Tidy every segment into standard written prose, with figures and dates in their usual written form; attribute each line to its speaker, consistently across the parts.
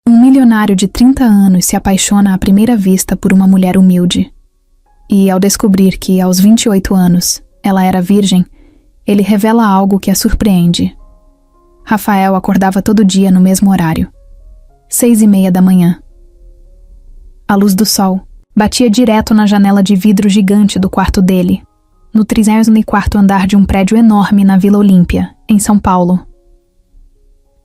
Speaker 1: Um milionário de 30 anos se apaixona à primeira vista por uma mulher humilde. E, ao descobrir que, aos 28 anos, ela era virgem, ele revela algo que a surpreende. Rafael acordava todo dia no mesmo horário, 6:30 da manhã. A luz do sol batia direto na janela de vidro gigante do quarto dele, no 34º andar de um prédio enorme na Vila Olímpia, em São Paulo.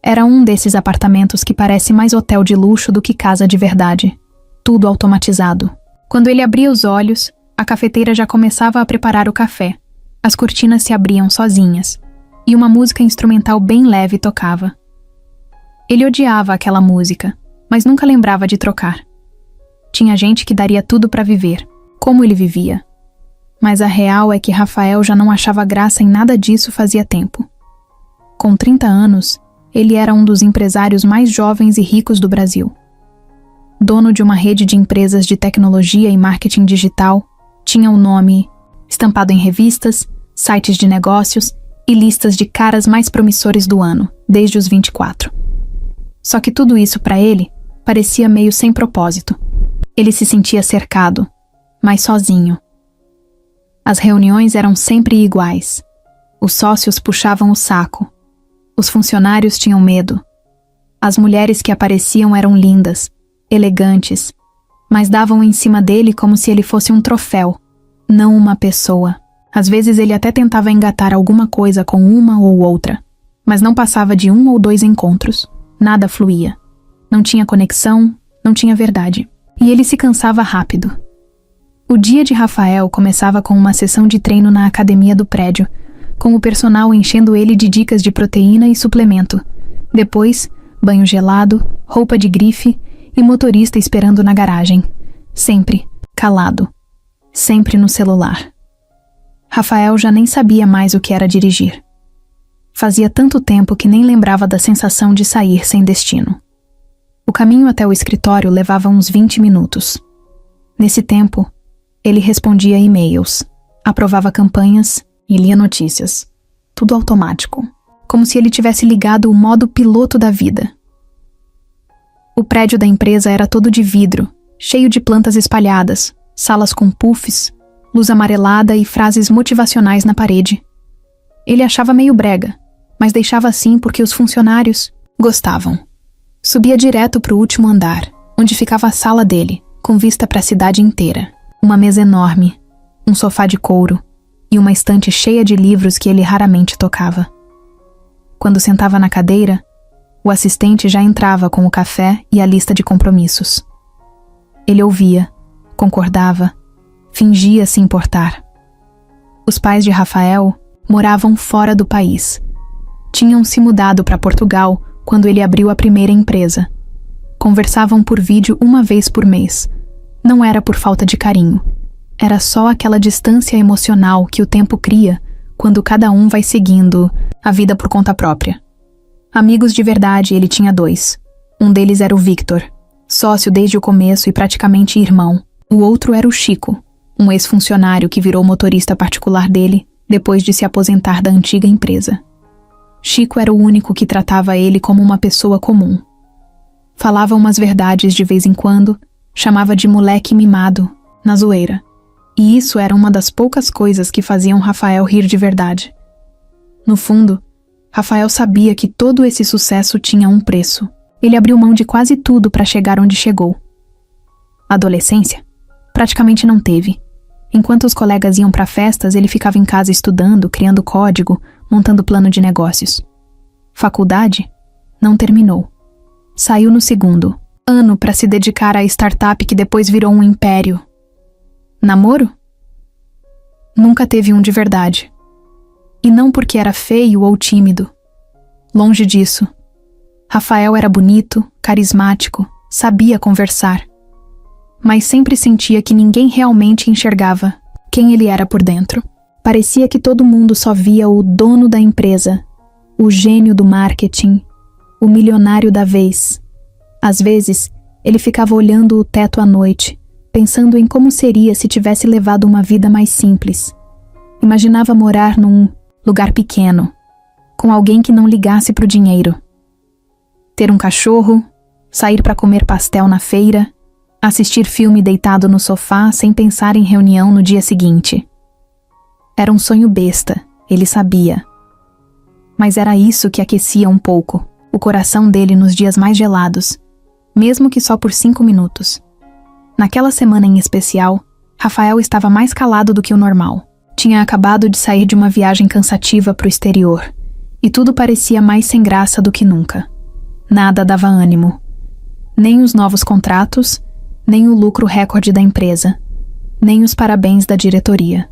Speaker 1: Era um desses apartamentos que parece mais hotel de luxo do que casa de verdade. Tudo automatizado. Quando ele abria os olhos, a cafeteira já começava a preparar o café. As cortinas se abriam sozinhas, e uma música instrumental bem leve tocava. Ele odiava aquela música, mas nunca lembrava de trocar. Tinha gente que daria tudo para viver, como ele vivia. Mas a real é que Rafael já não achava graça em nada disso fazia tempo. Com 30 anos, ele era um dos empresários mais jovens e ricos do Brasil. Dono de uma rede de empresas de tecnologia e marketing digital, tinha o nome estampado em revistas, sites de negócios e listas de caras mais promissores do ano, desde os 24. Só que tudo isso para ele parecia meio sem propósito. Ele se sentia cercado, mas sozinho. As reuniões eram sempre iguais. Os sócios puxavam o saco. Os funcionários tinham medo. As mulheres que apareciam eram lindas, elegantes, mas davam em cima dele como se ele fosse um troféu, não uma pessoa. Às vezes ele até tentava engatar alguma coisa com uma ou outra, mas não passava de 1 ou 2 encontros. Nada fluía. Não tinha conexão, não tinha verdade. E ele se cansava rápido. O dia de Rafael começava com uma sessão de treino na academia do prédio, com o personal enchendo ele de dicas de proteína e suplemento. Depois, banho gelado, roupa de grife e motorista esperando na garagem. Sempre calado. Sempre no celular. Rafael já nem sabia mais o que era dirigir. Fazia tanto tempo que nem lembrava da sensação de sair sem destino. O caminho até o escritório levava uns 20 minutos. Nesse tempo, ele respondia e-mails, aprovava campanhas e lia notícias. Tudo automático, como se ele tivesse ligado o modo piloto da vida. O prédio da empresa era todo de vidro, cheio de plantas espalhadas, salas com puffs, luz amarelada e frases motivacionais na parede. Ele achava meio brega, mas deixava assim porque os funcionários gostavam. Subia direto para o último andar, onde ficava a sala dele, com vista para a cidade inteira. Uma mesa enorme, um sofá de couro e uma estante cheia de livros que ele raramente tocava. Quando sentava na cadeira, o assistente já entrava com o café e a lista de compromissos. Ele ouvia, concordava, fingia se importar. Os pais de Rafael moravam fora do país. Tinham se mudado para Portugal quando ele abriu a primeira empresa. Conversavam por vídeo uma vez por mês. Não era por falta de carinho. Era só aquela distância emocional que o tempo cria quando cada um vai seguindo a vida por conta própria. Amigos de verdade ele tinha 2. Um deles era o Victor, sócio desde o começo e praticamente irmão. O outro era o Chico, um ex-funcionário que virou motorista particular dele depois de se aposentar da antiga empresa. Chico era o único que tratava ele como uma pessoa comum. Falava umas verdades de vez em quando, chamava de moleque mimado, na zoeira. E isso era uma das poucas coisas que faziam Rafael rir de verdade. No fundo, Rafael sabia que todo esse sucesso tinha um preço. Ele abriu mão de quase tudo para chegar onde chegou. Adolescência? Praticamente não teve. Enquanto os colegas iam para festas, ele ficava em casa estudando, criando código, montando plano de negócios. Faculdade? Não terminou. Saiu no 2º ano para se dedicar à startup que depois virou um império. Namoro? Nunca teve um de verdade. E não porque era feio ou tímido. Longe disso. Rafael era bonito, carismático, sabia conversar. Mas sempre sentia que ninguém realmente enxergava quem ele era por dentro. Parecia que todo mundo só via o dono da empresa, o gênio do marketing, o milionário da vez. Às vezes, ele ficava olhando o teto à noite, pensando em como seria se tivesse levado uma vida mais simples. Imaginava morar num lugar pequeno, com alguém que não ligasse pro dinheiro. Ter um cachorro, sair para comer pastel na feira, assistir filme deitado no sofá sem pensar em reunião no dia seguinte. Era um sonho besta, ele sabia. Mas era isso que aquecia um pouco o coração dele nos dias mais gelados, mesmo que só por 5 minutos. Naquela semana em especial, Rafael estava mais calado do que o normal. Tinha acabado de sair de uma viagem cansativa para o exterior, e tudo parecia mais sem graça do que nunca. Nada dava ânimo. Nem os novos contratos, nem o lucro recorde da empresa, nem os parabéns da diretoria.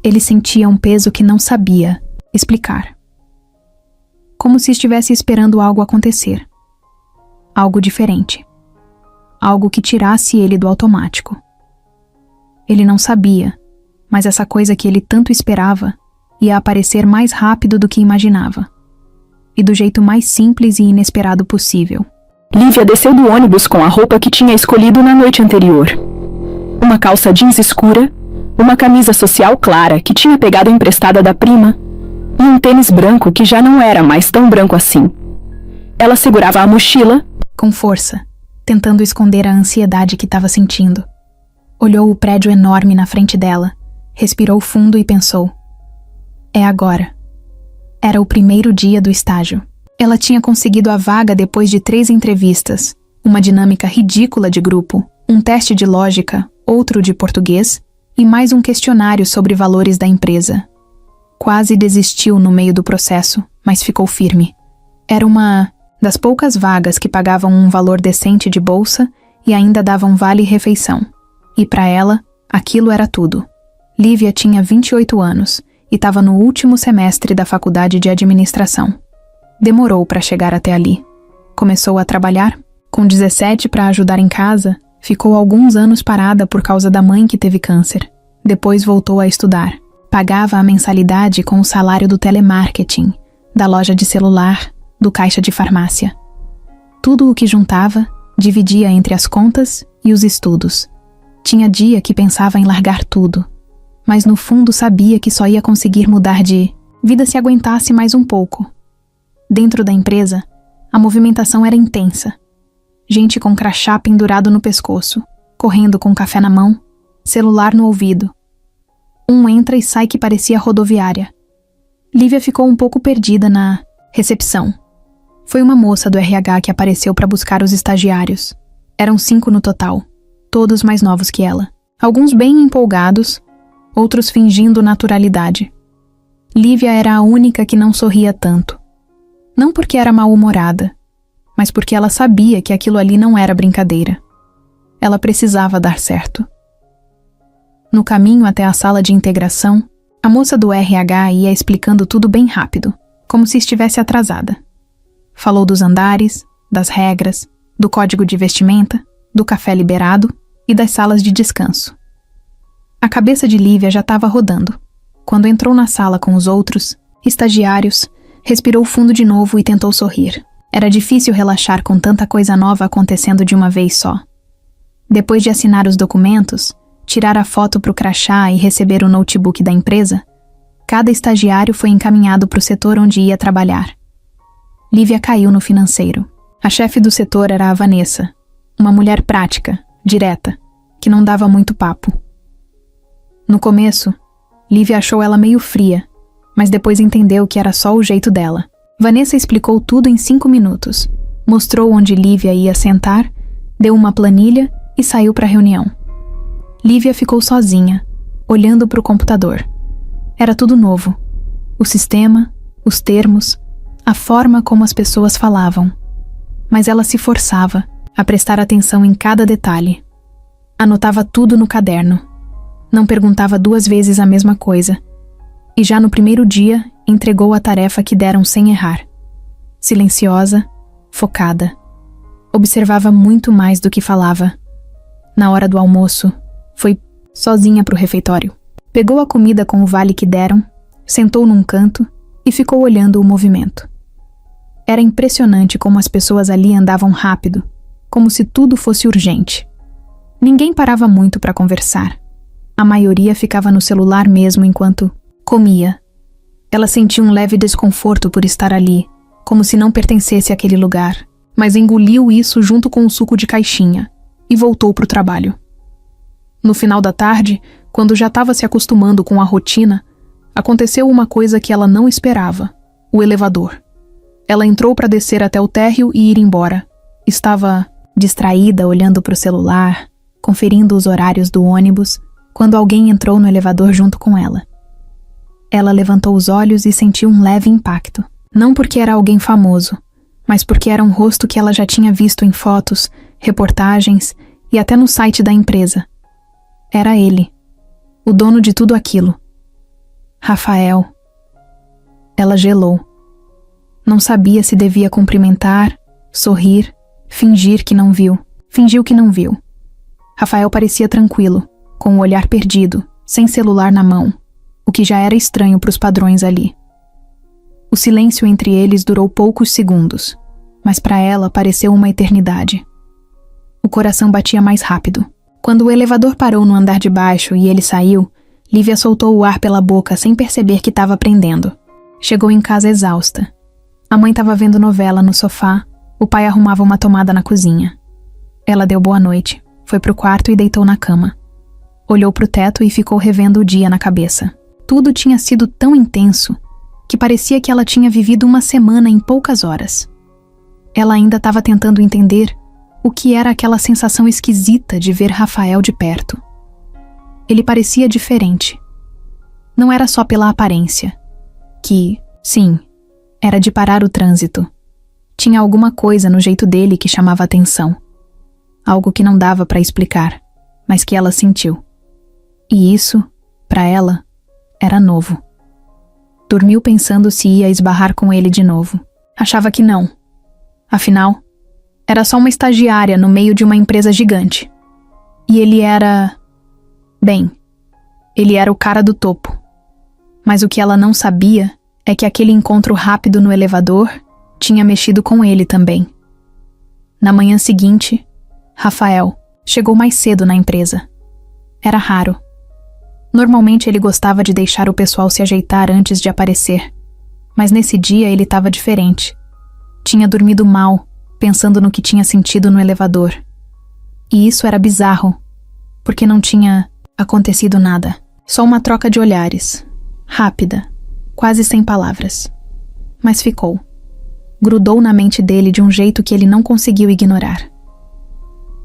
Speaker 1: Ele sentia um peso que não sabia explicar. Como se estivesse esperando algo acontecer. Algo diferente. Algo que tirasse ele do automático. Ele não sabia, mas essa coisa que ele tanto esperava ia aparecer mais rápido do que imaginava. E do jeito mais simples e inesperado possível.
Speaker 2: Lívia desceu do ônibus com a roupa que tinha escolhido na noite anterior. Uma calça jeans escura, uma camisa social clara que tinha pegado emprestada da prima e um tênis branco que já não era mais tão branco assim. Ela segurava a mochila
Speaker 1: com força, tentando esconder a ansiedade que estava sentindo. Olhou o prédio enorme na frente dela, respirou fundo e pensou: é agora. Era o primeiro dia do estágio. Ela tinha conseguido a vaga depois de 3 entrevistas, uma dinâmica ridícula de grupo, um teste de lógica, outro de português e mais um questionário sobre valores da empresa. Quase desistiu no meio do processo, mas ficou firme. Era uma das poucas vagas que pagavam um valor decente de bolsa e ainda davam vale-refeição. E para ela, aquilo era tudo. Lívia tinha 28 anos e estava no último semestre da faculdade de administração. Demorou para chegar até ali. Começou a trabalhar. Com 17 para ajudar em casa, ficou alguns anos parada por causa da mãe que teve câncer. Depois voltou a estudar. Pagava a mensalidade com o salário do telemarketing, da loja de celular, do caixa de farmácia. Tudo o que juntava, dividia entre as contas e os estudos. Tinha dia que pensava em largar tudo, mas no fundo sabia que só ia conseguir mudar de vida se aguentasse mais um pouco. Dentro da empresa, a movimentação era intensa. Gente com crachá pendurado no pescoço, correndo com café na mão, celular no ouvido. Um entra e sai que parecia rodoviária. Lívia ficou um pouco perdida na recepção. Foi uma moça do RH que apareceu para buscar os estagiários. Eram 5 no total, todos mais novos que ela. Alguns bem empolgados, outros fingindo naturalidade. Lívia era a única que não sorria tanto. Não porque era mal-humorada, mas porque ela sabia que aquilo ali não era brincadeira. Ela precisava dar certo. No caminho até a sala de integração, a moça do RH ia explicando tudo bem rápido, como se estivesse atrasada. Falou dos andares, das regras, do código de vestimenta, do café liberado e das salas de descanso. A cabeça de Lívia já estava rodando. Quando entrou na sala com os outros estagiários, respirou fundo de novo e tentou sorrir. Era difícil relaxar com tanta coisa nova acontecendo de uma vez só. Depois de assinar os documentos, tirar a foto para o crachá e receber o notebook da empresa, cada estagiário foi encaminhado para o setor onde ia trabalhar. Lívia caiu no financeiro. A chefe do setor era a Vanessa, uma mulher prática, direta, que não dava muito papo. No começo, Lívia achou ela meio fria, mas depois entendeu que era só o jeito dela. Vanessa explicou tudo em 5 minutos, mostrou onde Lívia ia sentar, deu uma planilha e saiu para a reunião. Lívia ficou sozinha, olhando para o computador. Era tudo novo. O sistema, os termos, a forma como as pessoas falavam. Mas ela se forçava a prestar atenção em cada detalhe. Anotava tudo no caderno. Não perguntava 2 vezes a mesma coisa. E já no primeiro dia, entregou a tarefa que deram sem errar. Silenciosa, focada. Observava muito mais do que falava. Na hora do almoço, foi sozinha para o refeitório. Pegou a comida com o vale que deram, sentou num canto e ficou olhando o movimento. Era impressionante como as pessoas ali andavam rápido, como se tudo fosse urgente. Ninguém parava muito para conversar. A maioria ficava no celular mesmo enquanto comia. Ela sentia um leve desconforto por estar ali, como se não pertencesse àquele lugar. mas engoliu isso junto com o suco de caixinha e voltou para o trabalho. No final da tarde, quando já estava se acostumando com a rotina, aconteceu uma coisa que ela não esperava: o elevador. Ela entrou para descer até o térreo e ir embora. Estava distraída, olhando para o celular, conferindo os horários do ônibus, quando alguém entrou no elevador junto com ela. Ela levantou os olhos e sentiu um leve impacto. Não porque era alguém famoso, mas porque era um rosto que ela já tinha visto em fotos, reportagens e até no site da empresa. Era ele, o dono de tudo aquilo. Rafael. Ela gelou. Não sabia se devia cumprimentar, sorrir, fingir que não viu. Fingiu que não viu. Rafael parecia tranquilo, com o olhar perdido, sem celular na mão, o que já era estranho para os padrões ali. O silêncio entre eles durou poucos segundos, mas para ela pareceu uma eternidade. O coração batia mais rápido. Quando o elevador parou no andar de baixo e ele saiu, Lívia soltou o ar pela boca sem perceber que estava prendendo. Chegou em casa exausta. A mãe estava vendo novela no sofá, o pai arrumava uma tomada na cozinha. Ela deu boa noite, foi pro quarto e deitou na cama. Olhou pro teto e ficou revendo o dia na cabeça. Tudo tinha sido tão intenso que parecia que ela tinha vivido uma semana em poucas horas. Ela ainda estava tentando entender o que era aquela sensação esquisita de ver Rafael de perto. Ele parecia diferente. Não era só pela aparência, que, sim, era de parar o trânsito. Tinha alguma coisa no jeito dele que chamava atenção. Algo que não dava para explicar, mas que ela sentiu. E isso, para ela, era novo. Dormiu pensando se ia esbarrar com ele de novo. Achava que não. Afinal, era só uma estagiária no meio de uma empresa gigante. E ele era... Bem, ele era o cara do topo. Mas o que ela não sabia é que aquele encontro rápido no elevador tinha mexido com ele também. Na manhã seguinte, Rafael chegou mais cedo na empresa. Era raro. Normalmente ele gostava de deixar o pessoal se ajeitar antes de aparecer. Mas nesse dia ele estava diferente. Tinha dormido mal, pensando no que tinha sentido no elevador. E isso era bizarro, porque não tinha acontecido nada. Só uma troca de olhares, rápida, quase sem palavras. Mas ficou. Grudou na mente dele de um jeito que ele não conseguiu ignorar.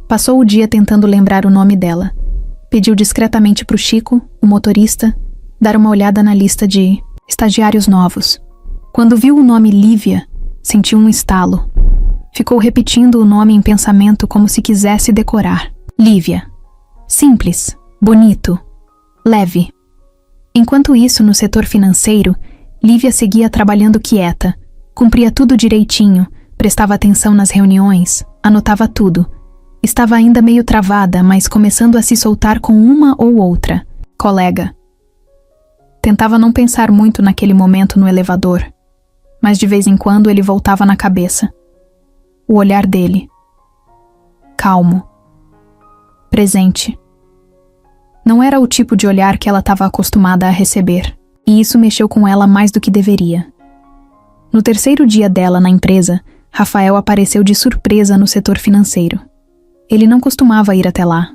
Speaker 1: Passou o dia tentando lembrar o nome dela. Pediu discretamente pro Chico, o motorista, dar uma olhada na lista de estagiários novos. Quando viu o nome Lívia, sentiu um estalo. Ficou repetindo o nome em pensamento como se quisesse decorar. Lívia. Simples, bonito, leve. Enquanto isso, no setor financeiro, Lívia seguia trabalhando quieta, cumpria tudo direitinho, prestava atenção nas reuniões, anotava tudo. Estava ainda meio travada, mas começando a se soltar com uma ou outra. Colega. Tentava não pensar muito naquele momento no elevador, mas de vez em quando ele voltava na cabeça. O olhar dele. Calmo. Presente. Não era o tipo de olhar que ela estava acostumada a receber, e isso mexeu com ela mais do que deveria. No terceiro dia dela na empresa, Rafael apareceu de surpresa no setor financeiro. Ele não costumava ir até lá.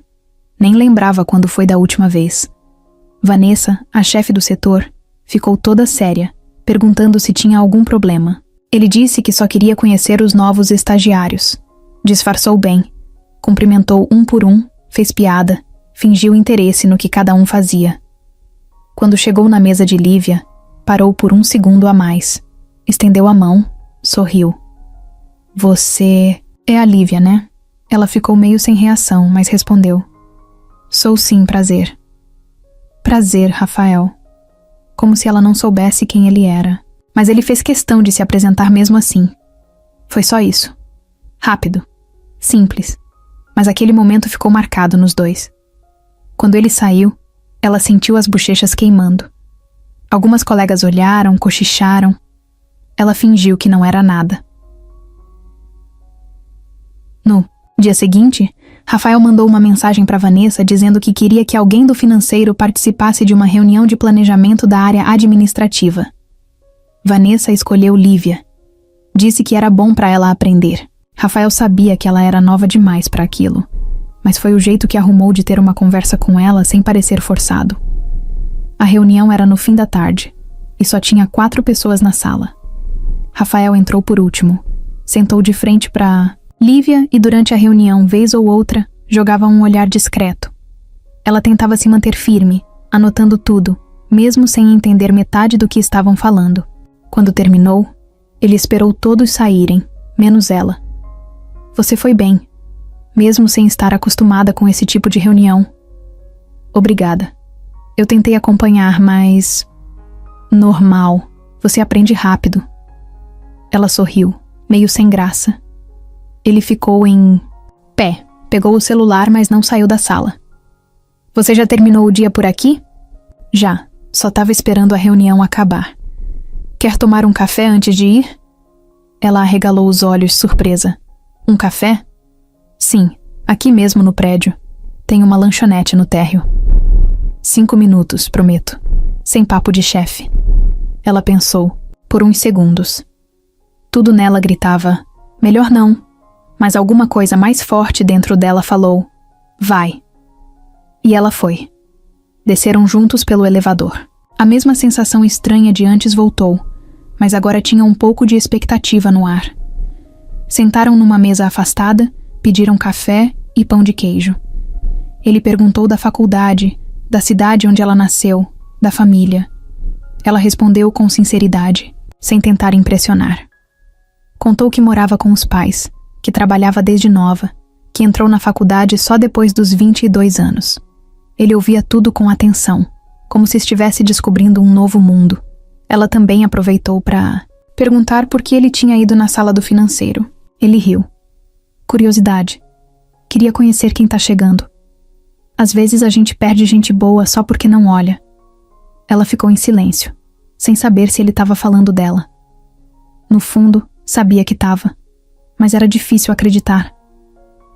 Speaker 1: Nem lembrava quando foi da última vez. Vanessa, a chefe do setor, ficou toda séria, perguntando se tinha algum problema. Ele disse que só queria conhecer os novos estagiários. Disfarçou bem. Cumprimentou um por um, fez piada, fingiu interesse no que cada um fazia. Quando chegou na mesa de Lívia, parou por um segundo a mais. Estendeu a mão, sorriu. Você é a Lívia, né? Ela ficou meio sem reação, mas respondeu. Sou sim, prazer. Prazer, Rafael. Como se ela não soubesse quem ele era. Mas ele fez questão de se apresentar mesmo assim. Foi só isso. Rápido. Simples. Mas aquele momento ficou marcado nos dois. Quando ele saiu, ela sentiu as bochechas queimando. Algumas colegas olharam, cochicharam. Ela fingiu que não era nada. No dia seguinte, Rafael mandou uma mensagem para Vanessa dizendo que queria que alguém do financeiro participasse de uma reunião de planejamento da área administrativa. Vanessa escolheu Lívia. Disse que era bom para ela aprender. Rafael sabia que ela era nova demais para aquilo, mas foi o jeito que arrumou de ter uma conversa com ela sem parecer forçado. A reunião era no fim da tarde, e só tinha 4 pessoas na sala. Rafael entrou por último, sentou de frente para Lívia e durante a reunião, vez ou outra, jogava um olhar discreto. Ela tentava se manter firme, anotando tudo, mesmo sem entender metade do que estavam falando. Quando terminou, ele esperou todos saírem, menos ela. Você foi bem, mesmo sem estar acostumada com esse tipo de reunião. Obrigada. Eu tentei acompanhar, mas... normal. Você aprende rápido. Ela sorriu, meio sem graça. Ele ficou em pé, pegou o celular, mas não saiu da sala. Você já terminou o dia por aqui? Já, só estava esperando a reunião acabar. Quer tomar um café antes de ir? Ela arregalou os olhos, surpresa. Um café? Sim, aqui mesmo no prédio. Tem uma lanchonete no térreo. 5 minutos, prometo. Sem papo de chefe. Ela pensou, por uns segundos. Tudo nela gritava, melhor não. Mas alguma coisa mais forte dentro dela falou, vai. E ela foi. Desceram juntos pelo elevador. A mesma sensação estranha de antes voltou, mas agora tinha um pouco de expectativa no ar. Sentaram numa mesa afastada, pediram café e pão de queijo. Ele perguntou da faculdade, da cidade onde ela nasceu, da família. Ela respondeu com sinceridade, sem tentar impressionar. Contou que morava com os pais, que trabalhava desde nova, que entrou na faculdade só depois dos 22 anos. Ele ouvia tudo com atenção, como se estivesse descobrindo um novo mundo. Ela também aproveitou para perguntar por que ele tinha ido na sala do financeiro. Ele riu. Curiosidade. Queria conhecer quem tá chegando. Às vezes a gente perde gente boa só porque não olha. Ela ficou em silêncio, sem saber se ele estava falando dela. No fundo, sabia que estava, mas era difícil acreditar.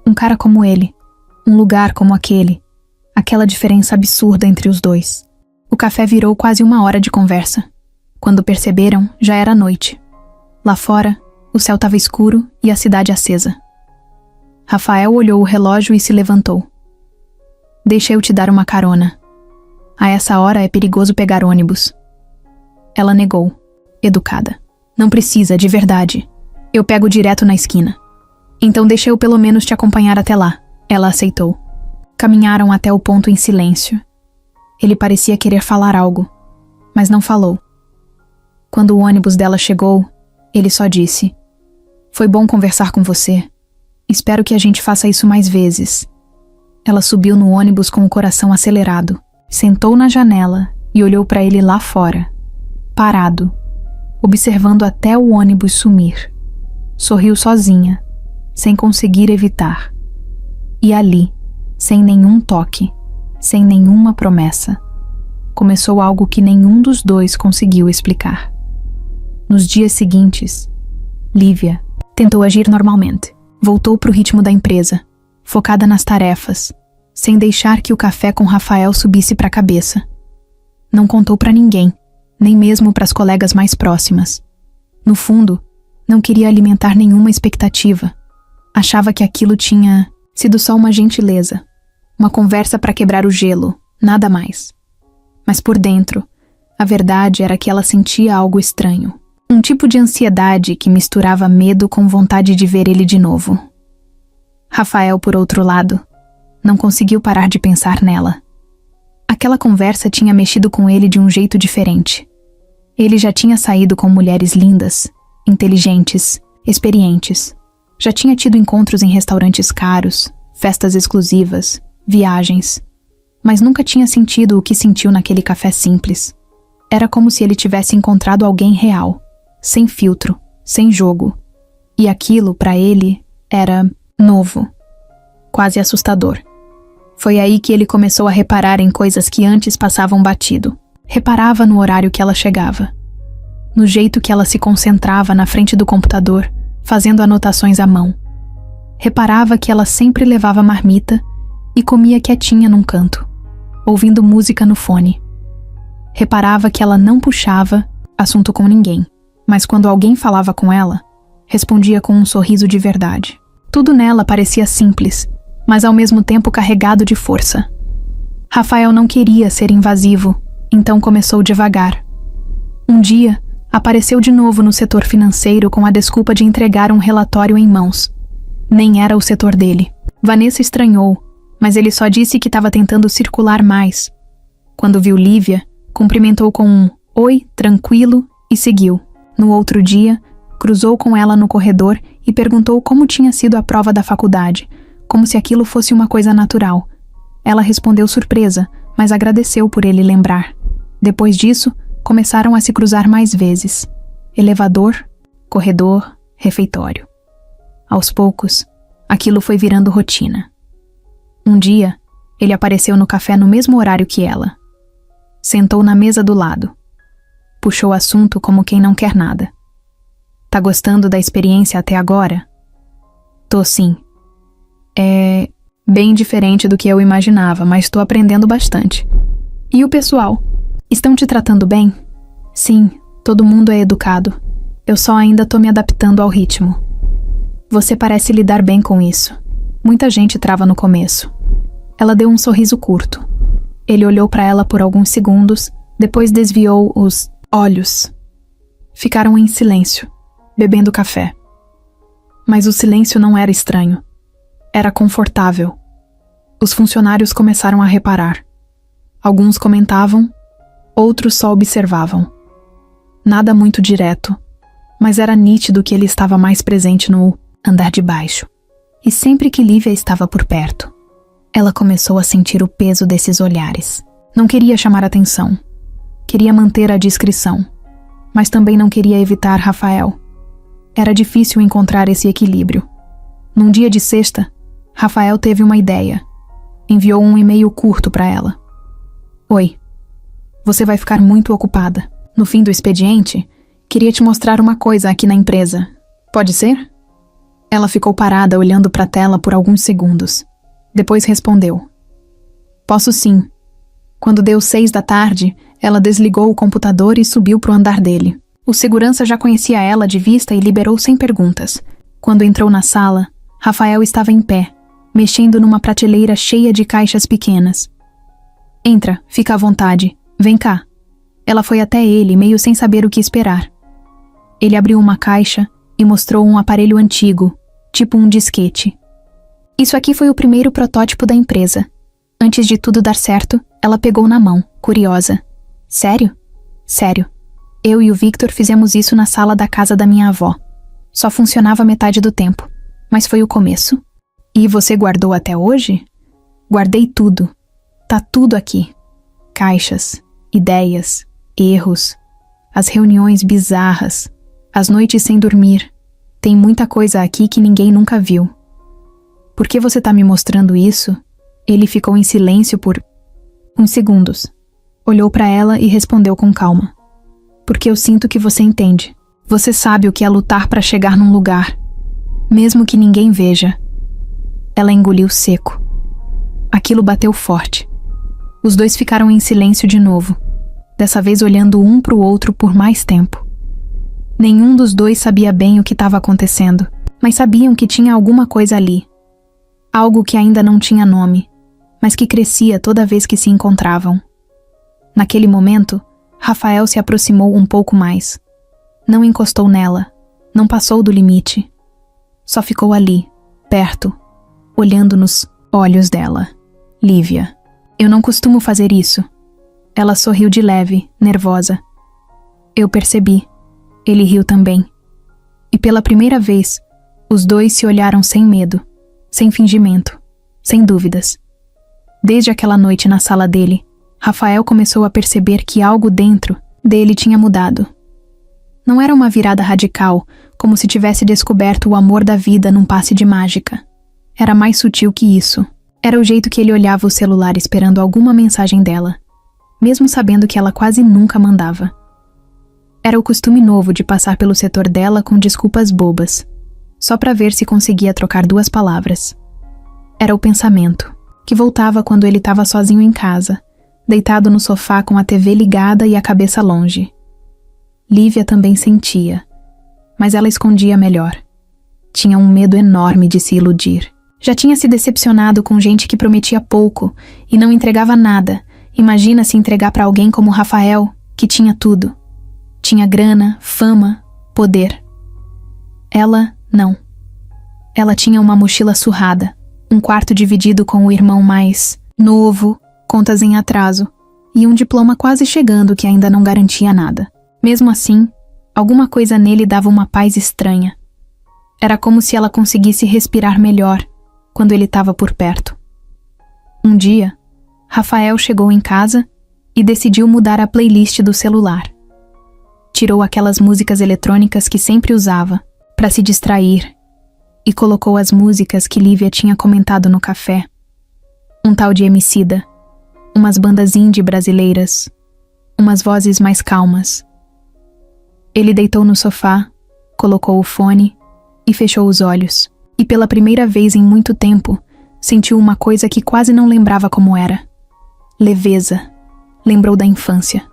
Speaker 1: Um cara como ele, um lugar como aquele, aquela diferença absurda entre os dois. O café virou quase 1 hora de conversa. Quando perceberam, já era noite. Lá fora, o céu estava escuro e a cidade acesa. Rafael olhou o relógio e se levantou. Deixa eu te dar uma carona. A essa hora é perigoso pegar ônibus. Ela negou, educada. Não precisa, de verdade. Eu pego direto na esquina. Então deixa eu pelo menos te acompanhar até lá. Ela aceitou. Caminharam até o ponto em silêncio. Ele parecia querer falar algo, mas não falou. Quando o ônibus dela chegou, ele só disse: foi bom conversar com você. Espero que a gente faça isso mais vezes. Ela subiu no ônibus com o coração acelerado, sentou na janela e olhou para ele lá fora, parado, observando até o ônibus sumir. Sorriu sozinha, sem conseguir evitar. E ali, sem nenhum toque, sem nenhuma promessa, começou algo que nenhum dos dois conseguiu explicar. Nos dias seguintes, Lívia tentou agir normalmente. Voltou para o ritmo da empresa, focada nas tarefas, sem deixar que o café com Rafael subisse para a cabeça. Não contou para ninguém, nem mesmo para as colegas mais próximas. No fundo, não queria alimentar nenhuma expectativa. Achava que aquilo tinha sido só uma gentileza, uma conversa para quebrar o gelo, nada mais. Mas por dentro, a verdade era que ela sentia algo estranho. Um tipo de ansiedade que misturava medo com vontade de ver ele de novo. Rafael, por outro lado, não conseguiu parar de pensar nela. Aquela conversa tinha mexido com ele de um jeito diferente. Ele já tinha saído com mulheres lindas, inteligentes, experientes. Já tinha tido encontros em restaurantes caros, festas exclusivas, viagens. Mas nunca tinha sentido o que sentiu naquele café simples. Era como se ele tivesse encontrado alguém real. Sem filtro, sem jogo. E aquilo, para ele, era novo. Quase assustador. Foi aí que ele começou a reparar em coisas que antes passavam batido. Reparava no horário que ela chegava. No jeito que ela se concentrava na frente do computador, fazendo anotações à mão. Reparava que ela sempre levava marmita e comia quietinha num canto, ouvindo música no fone. Reparava que ela não puxava assunto com ninguém. Mas quando alguém falava com ela, respondia com um sorriso de verdade. Tudo nela parecia simples, mas ao mesmo tempo carregado de força. Rafael não queria ser invasivo, então começou devagar. Um dia, apareceu de novo no setor financeiro com a desculpa de entregar um relatório em mãos. Nem era o setor dele. Vanessa estranhou, mas ele só disse que estava tentando circular mais. Quando viu Lívia, cumprimentou com um "oi", tranquilo, e seguiu. No outro dia, cruzou com ela no corredor e perguntou como tinha sido a prova da faculdade, como se aquilo fosse uma coisa natural. Ela respondeu surpresa, mas agradeceu por ele lembrar. Depois disso, começaram a se cruzar mais vezes. Elevador, corredor, refeitório. Aos poucos, aquilo foi virando rotina. Um dia, ele apareceu no café no mesmo horário que ela. Sentou na mesa do lado. Puxou o assunto como quem não quer nada. Tá gostando da experiência até agora? Tô sim. É bem diferente do que eu imaginava, mas tô aprendendo bastante. E o pessoal? Estão te tratando bem? Sim, todo mundo é educado. Eu só ainda tô me adaptando ao ritmo. Você parece lidar bem com isso. Muita gente trava no começo. Ela deu um sorriso curto. Ele olhou para ela por alguns segundos, depois desviou os olhos. Ficaram em silêncio, bebendo café. Mas o silêncio não era estranho. Era confortável. Os funcionários começaram a reparar. Alguns comentavam, outros só observavam. Nada muito direto, mas era nítido que ele estava mais presente no andar de baixo. E sempre que Lívia estava por perto, ela começou a sentir o peso desses olhares. Não queria chamar atenção. Queria manter a discrição, mas também não queria evitar Rafael. Era difícil encontrar esse equilíbrio. Num dia de sexta, Rafael teve uma ideia. Enviou um e-mail curto para ela. Oi, você vai ficar muito ocupada. No fim do expediente, queria te mostrar uma coisa aqui na empresa. Pode ser? Ela ficou parada olhando para a tela por alguns segundos. Depois respondeu. Posso sim. Quando deu 6 da tarde, ela desligou o computador e subiu para o andar dele. O segurança já conhecia ela de vista e liberou sem perguntas. Quando entrou na sala, Rafael estava em pé, mexendo numa prateleira cheia de caixas pequenas. Entra, fica à vontade. Vem cá. Ela foi até ele, meio sem saber o que esperar. Ele abriu uma caixa e mostrou um aparelho antigo, tipo um disquete. Isso aqui foi o primeiro protótipo da empresa. Antes de tudo dar certo, ela pegou na mão, curiosa. Sério? Sério. Eu e o Victor fizemos isso na sala da casa da minha avó. Só funcionava metade do tempo, mas foi o começo. E você guardou até hoje? Guardei tudo. Tá tudo aqui. Caixas, ideias, erros, as reuniões bizarras, as noites sem dormir. Tem muita coisa aqui que ninguém nunca viu. Por que você tá me mostrando isso? Ele ficou em silêncio por uns segundos. Olhou para ela e respondeu com calma. Porque eu sinto que você entende. Você sabe o que é lutar para chegar num lugar, mesmo que ninguém veja. Ela engoliu seco. Aquilo bateu forte. Os dois ficaram em silêncio de novo, dessa vez olhando um para o outro por mais tempo. Nenhum dos dois sabia bem o que estava acontecendo, mas sabiam que tinha alguma coisa ali. Algo que ainda não tinha nome, mas que crescia toda vez que se encontravam. Naquele momento, Rafael se aproximou um pouco mais. Não encostou nela, não passou do limite. Só ficou ali, perto, olhando nos olhos dela. Lívia. Eu não costumo fazer isso. Ela sorriu de leve, nervosa. Eu percebi. Ele riu também. E pela primeira vez, os dois se olharam sem medo, sem fingimento, sem dúvidas. Desde aquela noite na sala dele, Rafael começou a perceber que algo dentro dele tinha mudado. Não era uma virada radical, como se tivesse descoberto o amor da vida num passe de mágica. Era mais sutil que isso. Era o jeito que ele olhava o celular esperando alguma mensagem dela, mesmo sabendo que ela quase nunca mandava. Era o costume novo de passar pelo setor dela com desculpas bobas, só para ver se conseguia trocar 2 palavras. Era o pensamento, que voltava quando ele estava sozinho em casa, deitado no sofá com a TV ligada e a cabeça longe. Lívia também sentia. mas ela escondia melhor. Tinha um medo enorme de se iludir. Já tinha se decepcionado com gente que prometia pouco e não entregava nada. Imagina se entregar para alguém como Rafael, que tinha tudo. Tinha grana, fama, poder. Ela, não. Ela tinha uma mochila surrada, um quarto dividido com o irmão mais novo, contas em atraso, e um diploma quase chegando que ainda não garantia nada. Mesmo assim, alguma coisa nele dava uma paz estranha. Era como se ela conseguisse respirar melhor quando ele estava por perto. Um dia, Rafael chegou em casa e decidiu mudar a playlist do celular. Tirou aquelas músicas eletrônicas que sempre usava para se distrair e colocou as músicas que Lívia tinha comentado no café. Um tal de Emicida, umas bandas indie brasileiras, umas vozes mais calmas. Ele deitou no sofá, colocou o fone e fechou os olhos. E pela primeira vez em muito tempo, sentiu uma coisa que quase não lembrava como era. Leveza. Lembrou da infância.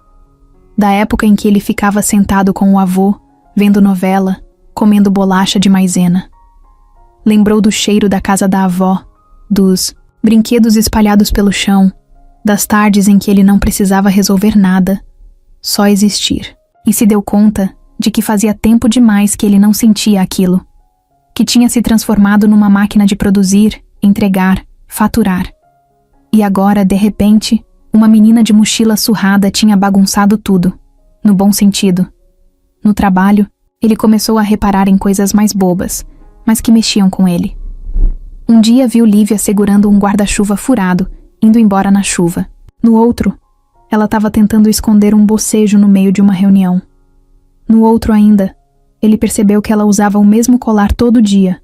Speaker 1: Da época em que ele ficava sentado com o avô, vendo novela, comendo bolacha de maisena. Lembrou do cheiro da casa da avó, dos brinquedos espalhados pelo chão, das tardes em que ele não precisava resolver nada, só existir. E se deu conta de que fazia tempo demais que ele não sentia aquilo, que tinha se transformado numa máquina de produzir, entregar, faturar. E agora, de repente, uma menina de mochila surrada tinha bagunçado tudo, no bom sentido. No trabalho, ele começou a reparar em coisas mais bobas, mas que mexiam com ele. Um dia viu Lívia segurando um guarda-chuva furado, indo embora na chuva. No outro, ela estava tentando esconder um bocejo no meio de uma reunião. No outro ainda, ele percebeu que ela usava o mesmo colar todo dia,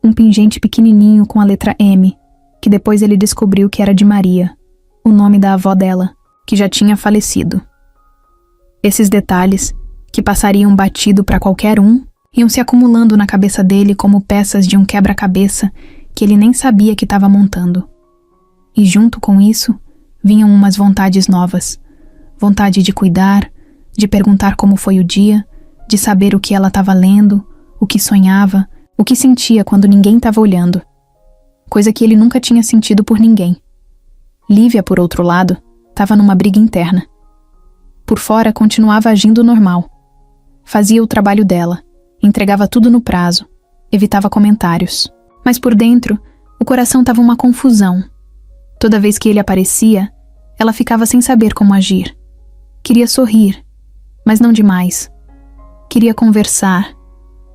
Speaker 1: um pingente pequenininho com a letra M, que depois ele descobriu que era de Maria, o nome da avó dela, que já tinha falecido. Esses detalhes, que passariam batido para qualquer um, iam se acumulando na cabeça dele como peças de um quebra-cabeça que ele nem sabia que estava montando. E junto com isso, vinham umas vontades novas. Vontade de cuidar, de perguntar como foi o dia, de saber o que ela estava lendo, o que sonhava, o que sentia quando ninguém estava olhando. Coisa que ele nunca tinha sentido por ninguém. Lívia, por outro lado, estava numa briga interna. Por fora, continuava agindo normal. Fazia o trabalho dela, entregava tudo no prazo, evitava comentários. Mas por dentro, o coração estava uma confusão. Toda vez que ele aparecia, ela ficava sem saber como agir. Queria sorrir, mas não demais. Queria conversar,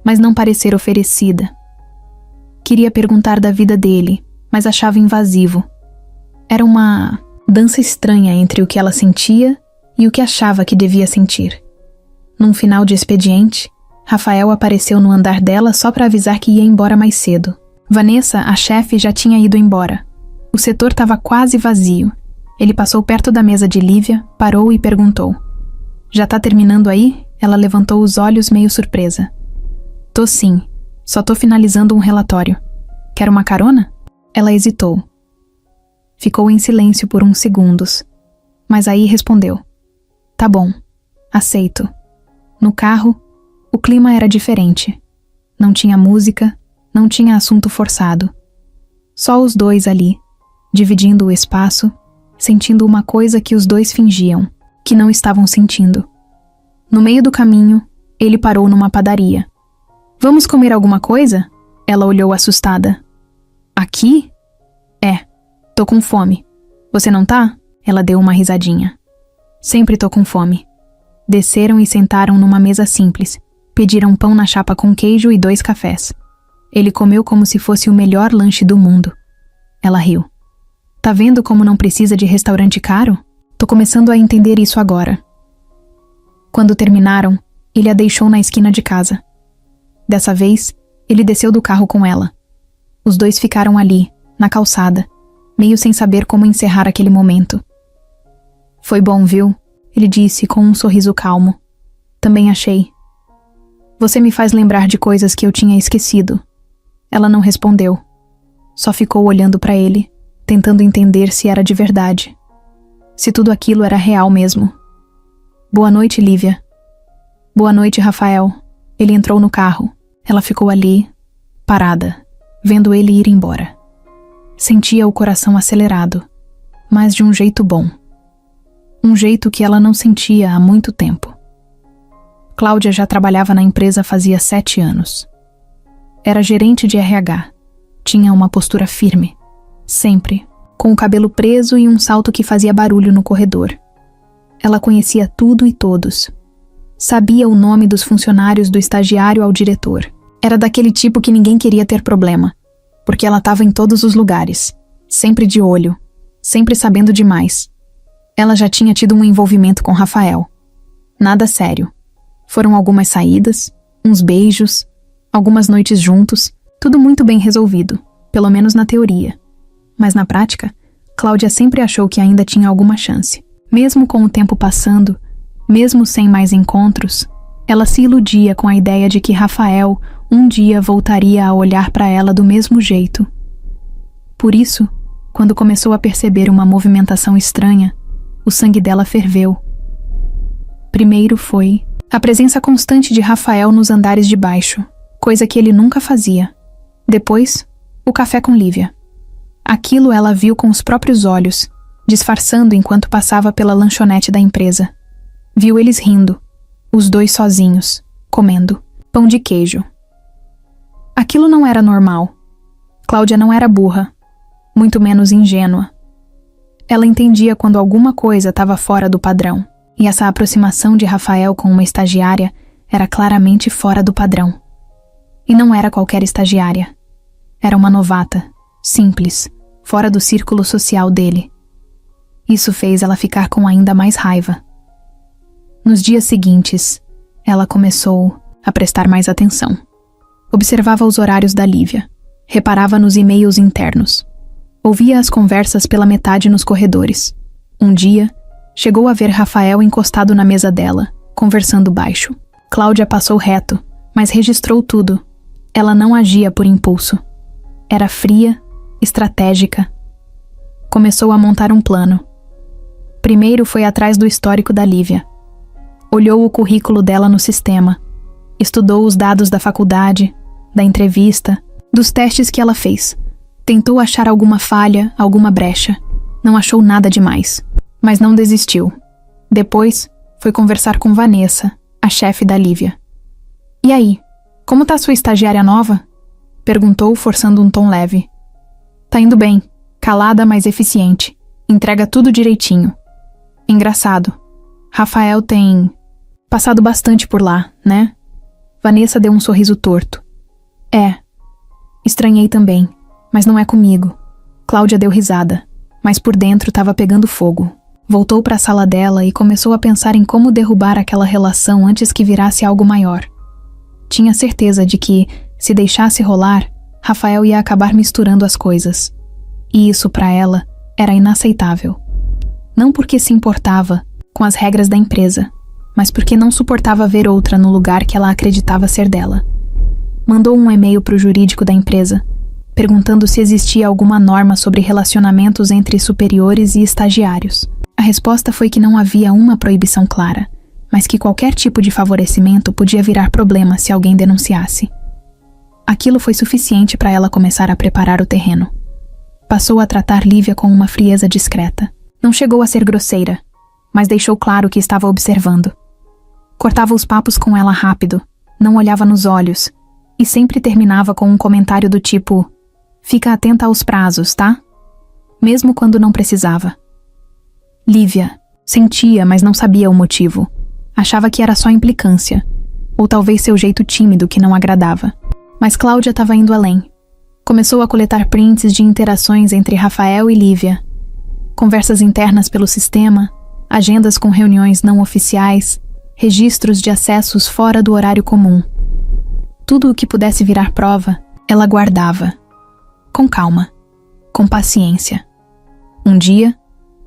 Speaker 1: mas não parecer oferecida. Queria perguntar da vida dele, mas achava invasivo. Era uma dança estranha entre o que ela sentia e o que achava que devia sentir. Num final de expediente, Rafael apareceu no andar dela só para avisar que ia embora mais cedo. Vanessa, a chefe, já tinha ido embora. O setor estava quase vazio. Ele passou perto da mesa de Lívia, parou e perguntou: "Já tá terminando aí?" Ela levantou os olhos meio surpresa. "Tô sim, só tô finalizando um relatório. Quer uma carona?" Ela hesitou. Ficou em silêncio por uns segundos, mas aí respondeu: "Tá bom, aceito." No carro, o clima era diferente. Não tinha música, não tinha assunto forçado. Só os dois ali, dividindo o espaço, sentindo uma coisa que os dois fingiam, que não estavam sentindo. No meio do caminho, ele parou numa padaria. "Vamos comer alguma coisa?" Ela olhou assustada. "Aqui?" "É, tô com fome. Você não tá?" Ela deu uma risadinha. "Sempre tô com fome." Desceram e sentaram numa mesa simples. Pediram pão na chapa com queijo e 2 cafés. Ele comeu como se fosse o melhor lanche do mundo. Ela riu. "Tá vendo como não precisa de restaurante caro? Tô começando a entender isso agora." Quando terminaram, ele a deixou na esquina de casa. Dessa vez, ele desceu do carro com ela. Os dois ficaram ali, na calçada, meio sem saber como encerrar aquele momento. "Foi bom, viu?" Ele disse com um sorriso calmo. "Também achei. Você me faz lembrar de coisas que eu tinha esquecido." Ela não respondeu. Só ficou olhando para ele, tentando entender se era de verdade. Se tudo aquilo era real mesmo. "Boa noite, Lívia." "Boa noite, Rafael." Ele entrou no carro. Ela ficou ali, parada, vendo ele ir embora. Sentia o coração acelerado, mas de um jeito bom. Um jeito que ela não sentia há muito tempo. Cláudia já trabalhava na empresa fazia 7 anos. Era gerente de RH. Tinha uma postura firme, sempre, com o cabelo preso e um salto que fazia barulho no corredor. Ela conhecia tudo e todos. Sabia o nome dos funcionários do estagiário ao diretor. Era daquele tipo que ninguém queria ter problema, porque ela estava em todos os lugares, sempre de olho, sempre sabendo demais. Ela já tinha tido um envolvimento com Rafael. Nada sério. Foram algumas saídas, uns beijos, algumas noites juntos, tudo muito bem resolvido, pelo menos na teoria. Mas na prática, Cláudia sempre achou que ainda tinha alguma chance. Mesmo com o tempo passando, mesmo sem mais encontros, ela se iludia com a ideia de que Rafael um dia voltaria a olhar para ela do mesmo jeito. Por isso, quando começou a perceber uma movimentação estranha, o sangue dela ferveu. Primeiro foi a presença constante de Rafael nos andares de baixo, coisa que ele nunca fazia. Depois, o café com Lívia. Aquilo ela viu com os próprios olhos, disfarçando enquanto passava pela lanchonete da empresa. Viu eles rindo, os dois sozinhos, comendo pão de queijo. Aquilo não era normal. Cláudia não era burra, muito menos ingênua. Ela entendia quando alguma coisa estava fora do padrão, e essa aproximação de Rafael com uma estagiária era claramente fora do padrão. E não era qualquer estagiária. Era uma novata, simples, fora do círculo social dele. Isso fez ela ficar com ainda mais raiva. Nos dias seguintes, ela começou a prestar mais atenção. Observava os horários da Lívia, reparava nos e-mails internos. Ouvia as conversas pela metade nos corredores. Um dia, chegou a ver Rafael encostado na mesa dela, conversando baixo. Cláudia passou reto, mas registrou tudo. Ela não agia por impulso. Era fria, estratégica. Começou a montar um plano. Primeiro foi atrás do histórico da Lívia. Olhou o currículo dela no sistema. Estudou os dados da faculdade, da entrevista, dos testes que ela fez. Tentou achar alguma falha, alguma brecha. Não achou nada demais, mas não desistiu. Depois, foi conversar com Vanessa, a chefe da Lívia. "E aí, como tá sua estagiária nova?" Perguntou, forçando um tom leve. "Tá indo bem, calada, mas eficiente. Entrega tudo direitinho. Engraçado. Rafael tem passado bastante por lá, né?" Vanessa deu um sorriso torto. "É. Estranhei também, mas não é comigo." Cláudia deu risada, mas por dentro estava pegando fogo. Voltou para a sala dela e começou a pensar em como derrubar aquela relação antes que virasse algo maior. Tinha certeza de que, se deixasse rolar, Rafael ia acabar misturando as coisas. E isso, para ela, era inaceitável. Não porque se importava com as regras da empresa, mas porque não suportava ver outra no lugar que ela acreditava ser dela. Mandou um e-mail para o jurídico da empresa, perguntando se existia alguma norma sobre relacionamentos entre superiores e estagiários. A resposta foi que não havia uma proibição clara, mas que qualquer tipo de favorecimento podia virar problema se alguém denunciasse. Aquilo foi suficiente para ela começar a preparar o terreno. Passou a tratar Lívia com uma frieza discreta. Não chegou a ser grosseira, mas deixou claro que estava observando. Cortava os papos com ela rápido, não olhava nos olhos, e sempre terminava com um comentário do tipo: "Fica atenta aos prazos, tá?" Mesmo quando não precisava. Lívia sentia, mas não sabia o motivo. Achava que era só implicância, ou talvez seu jeito tímido que não agradava. Mas Cláudia estava indo além. Começou a coletar prints de interações entre Rafael e Lívia. Conversas internas pelo sistema, agendas com reuniões não oficiais, registros de acessos fora do horário comum. Tudo o que pudesse virar prova, ela guardava. Com calma, com paciência. Um dia,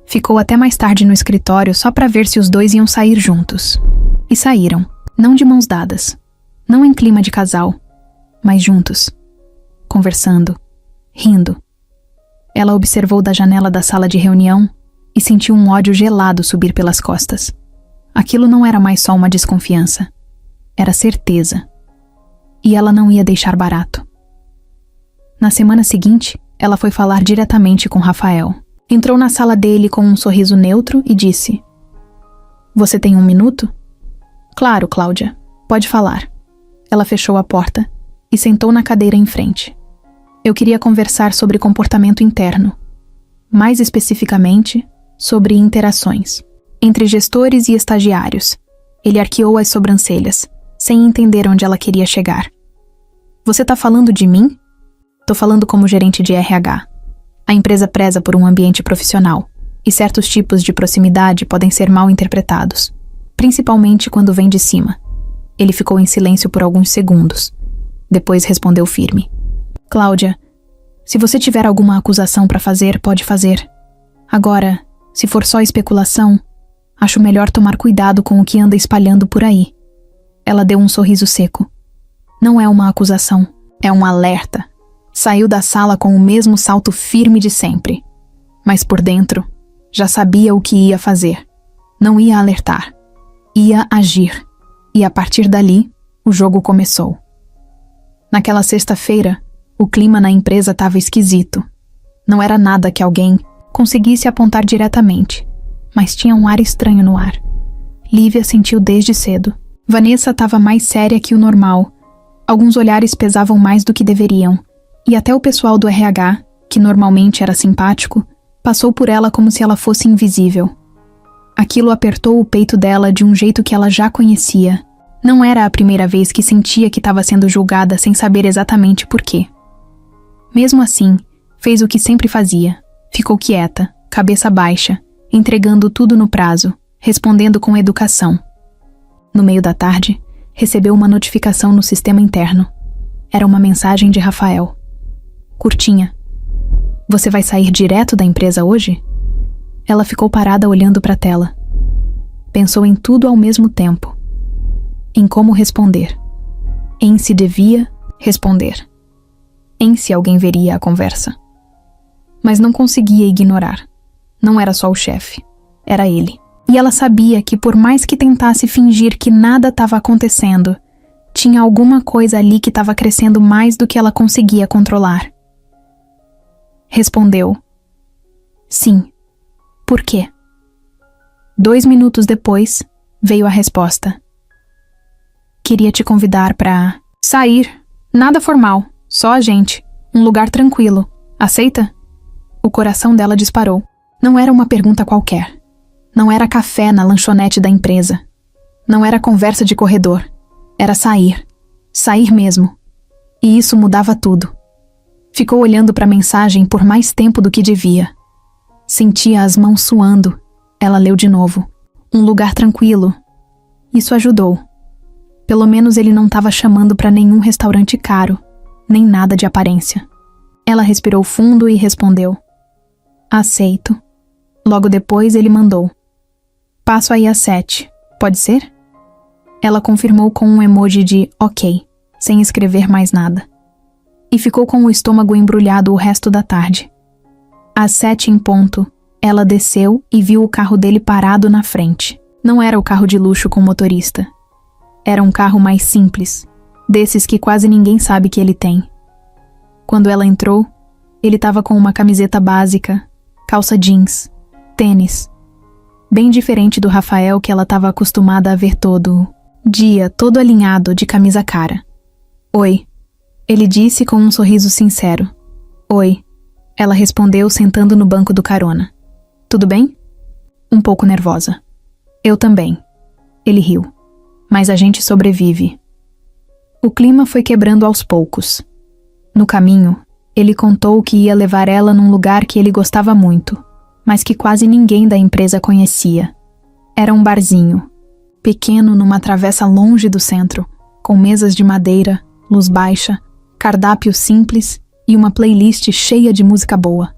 Speaker 1: ficou até mais tarde no escritório só para ver se os dois iam sair juntos. E saíram, não de mãos dadas, não em clima de casal, mas juntos, conversando, rindo. Ela observou da janela da sala de reunião e sentiu um ódio gelado subir pelas costas. Aquilo não era mais só uma desconfiança. Era certeza. e ela não ia deixar barato. Na semana seguinte, ela foi falar diretamente com Rafael. Entrou na sala dele com um sorriso neutro e disse: "Você tem 1 minuto?" "Claro, Cláudia. Pode falar." Ela fechou a porta e sentou na cadeira em frente. "Eu queria conversar sobre comportamento interno. Mais especificamente, sobre interações entre gestores e estagiários." Ele arqueou as sobrancelhas, sem entender onde ela queria chegar. "Você tá falando de mim?" "Tô falando como gerente de RH. A empresa preza por um ambiente profissional, e certos tipos de proximidade podem ser mal interpretados, principalmente quando vem de cima." Ele ficou em silêncio por alguns segundos. Depois respondeu firme: "Cláudia, se você tiver alguma acusação para fazer, pode fazer. Agora, se for só especulação, acho melhor tomar cuidado com o que anda espalhando por aí." Ela deu um sorriso seco. "Não é uma acusação, é um alerta." Saiu da sala com o mesmo salto firme de sempre. Mas por dentro, já sabia o que ia fazer. Não ia alertar. Ia agir. E a partir dali, o jogo começou. Naquela sexta-feira, o clima na empresa estava esquisito. Não era nada que alguém conseguisse apontar diretamente, mas tinha um ar estranho no ar. Lívia sentiu desde cedo. Vanessa estava mais séria que o normal. Alguns olhares pesavam mais do que deveriam. E até o pessoal do RH, que normalmente era simpático, passou por ela como se ela fosse invisível. Aquilo apertou o peito dela de um jeito que ela já conhecia. Não era a primeira vez que sentia que estava sendo julgada sem saber exatamente por quê. Mesmo assim, fez o que sempre fazia. Ficou quieta, cabeça baixa, entregando tudo no prazo, respondendo com educação. No meio da tarde, recebeu uma notificação no sistema interno. Era uma mensagem de Rafael. Curtinha: "Você vai sair direto da empresa hoje?" Ela ficou parada olhando para a tela. Pensou em tudo ao mesmo tempo. Em como responder. Em se devia responder. Em se alguém veria a conversa. Mas não conseguia ignorar. Não era só o chefe. Era ele. E ela sabia que por mais que tentasse fingir que nada estava acontecendo, tinha alguma coisa ali que estava crescendo mais do que ela conseguia controlar. Respondeu: "Sim." "Por quê?" 2 minutos depois, veio a resposta: "Queria te convidar para sair. Nada formal, só a gente. Um lugar tranquilo. Aceita?" O coração dela disparou. Não era uma pergunta qualquer. Não era café na lanchonete da empresa. Não era conversa de corredor. Era sair. Sair mesmo. E isso mudava tudo. Ficou olhando para a mensagem por mais tempo do que devia. Sentia as mãos suando. Ela leu de novo. Um lugar tranquilo. Isso ajudou. Pelo menos ele não estava chamando para nenhum restaurante caro, nem nada de aparência. Ela respirou fundo e respondeu: "Aceito." Logo depois ele mandou: "Passo aí às 7. Pode ser?" Ela confirmou com um emoji de ok, sem escrever mais nada. E ficou com o estômago embrulhado o resto da tarde. Às 7 em ponto, ela desceu e viu o carro dele parado na frente. Não era o carro de luxo com motorista. Era um carro mais simples, desses que quase ninguém sabe que ele tem. Quando ela entrou, ele estava com uma camiseta básica, calça jeans, tênis. Bem diferente do Rafael que ela estava acostumada a ver todo dia, todo alinhado, de camisa cara. "Oi." Ele disse com um sorriso sincero. "Oi." Ela respondeu sentando no banco do carona. "Tudo bem?" Um pouco nervosa. "Eu também." Ele riu. "Mas a gente sobrevive." O clima foi quebrando aos poucos. No caminho, ele contou que ia levar ela num lugar que ele gostava muito, mas que quase ninguém da empresa conhecia. Era um barzinho, pequeno numa travessa longe do centro, com mesas de madeira, luz baixa, cardápio simples e uma playlist cheia de música boa.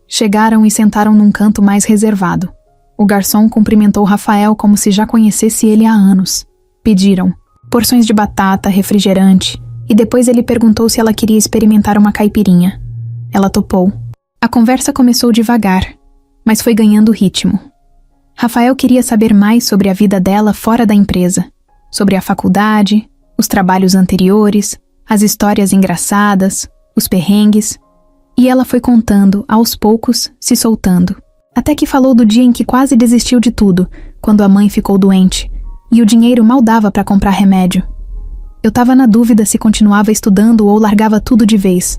Speaker 1: Chegaram e sentaram num canto mais reservado. O garçom cumprimentou Rafael como se já conhecesse ele há anos. Pediram porções de batata, refrigerante, e depois ele perguntou se ela queria experimentar uma caipirinha. Ela topou. A conversa começou devagar, mas foi ganhando ritmo. Rafael queria saber mais sobre a vida dela fora da empresa, sobre a faculdade, Os trabalhos anteriores, as histórias engraçadas, os perrengues, e ela foi contando, aos poucos, se soltando. Até que falou do dia em que quase desistiu de tudo, quando a mãe ficou doente, e o dinheiro mal dava para comprar remédio. Eu estava na dúvida se continuava estudando ou largava tudo de vez.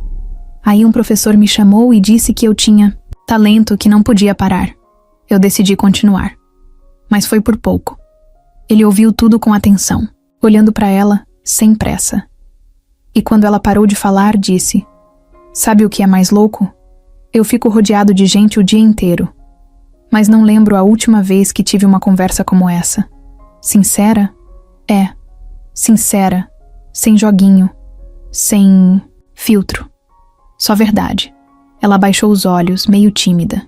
Speaker 1: Aí um professor me chamou e disse que eu tinha talento que não podia parar. Eu decidi continuar. Mas foi por pouco. Ele ouviu tudo com atenção, olhando para ela, sem pressa. E quando ela parou de falar, disse: "Sabe o que é mais louco? Eu fico rodeado de gente o dia inteiro. Mas não lembro a última vez que tive uma conversa como essa. Sincera? É. Sincera. Sem joguinho. Sem filtro. Só verdade." Ela baixou os olhos, meio tímida,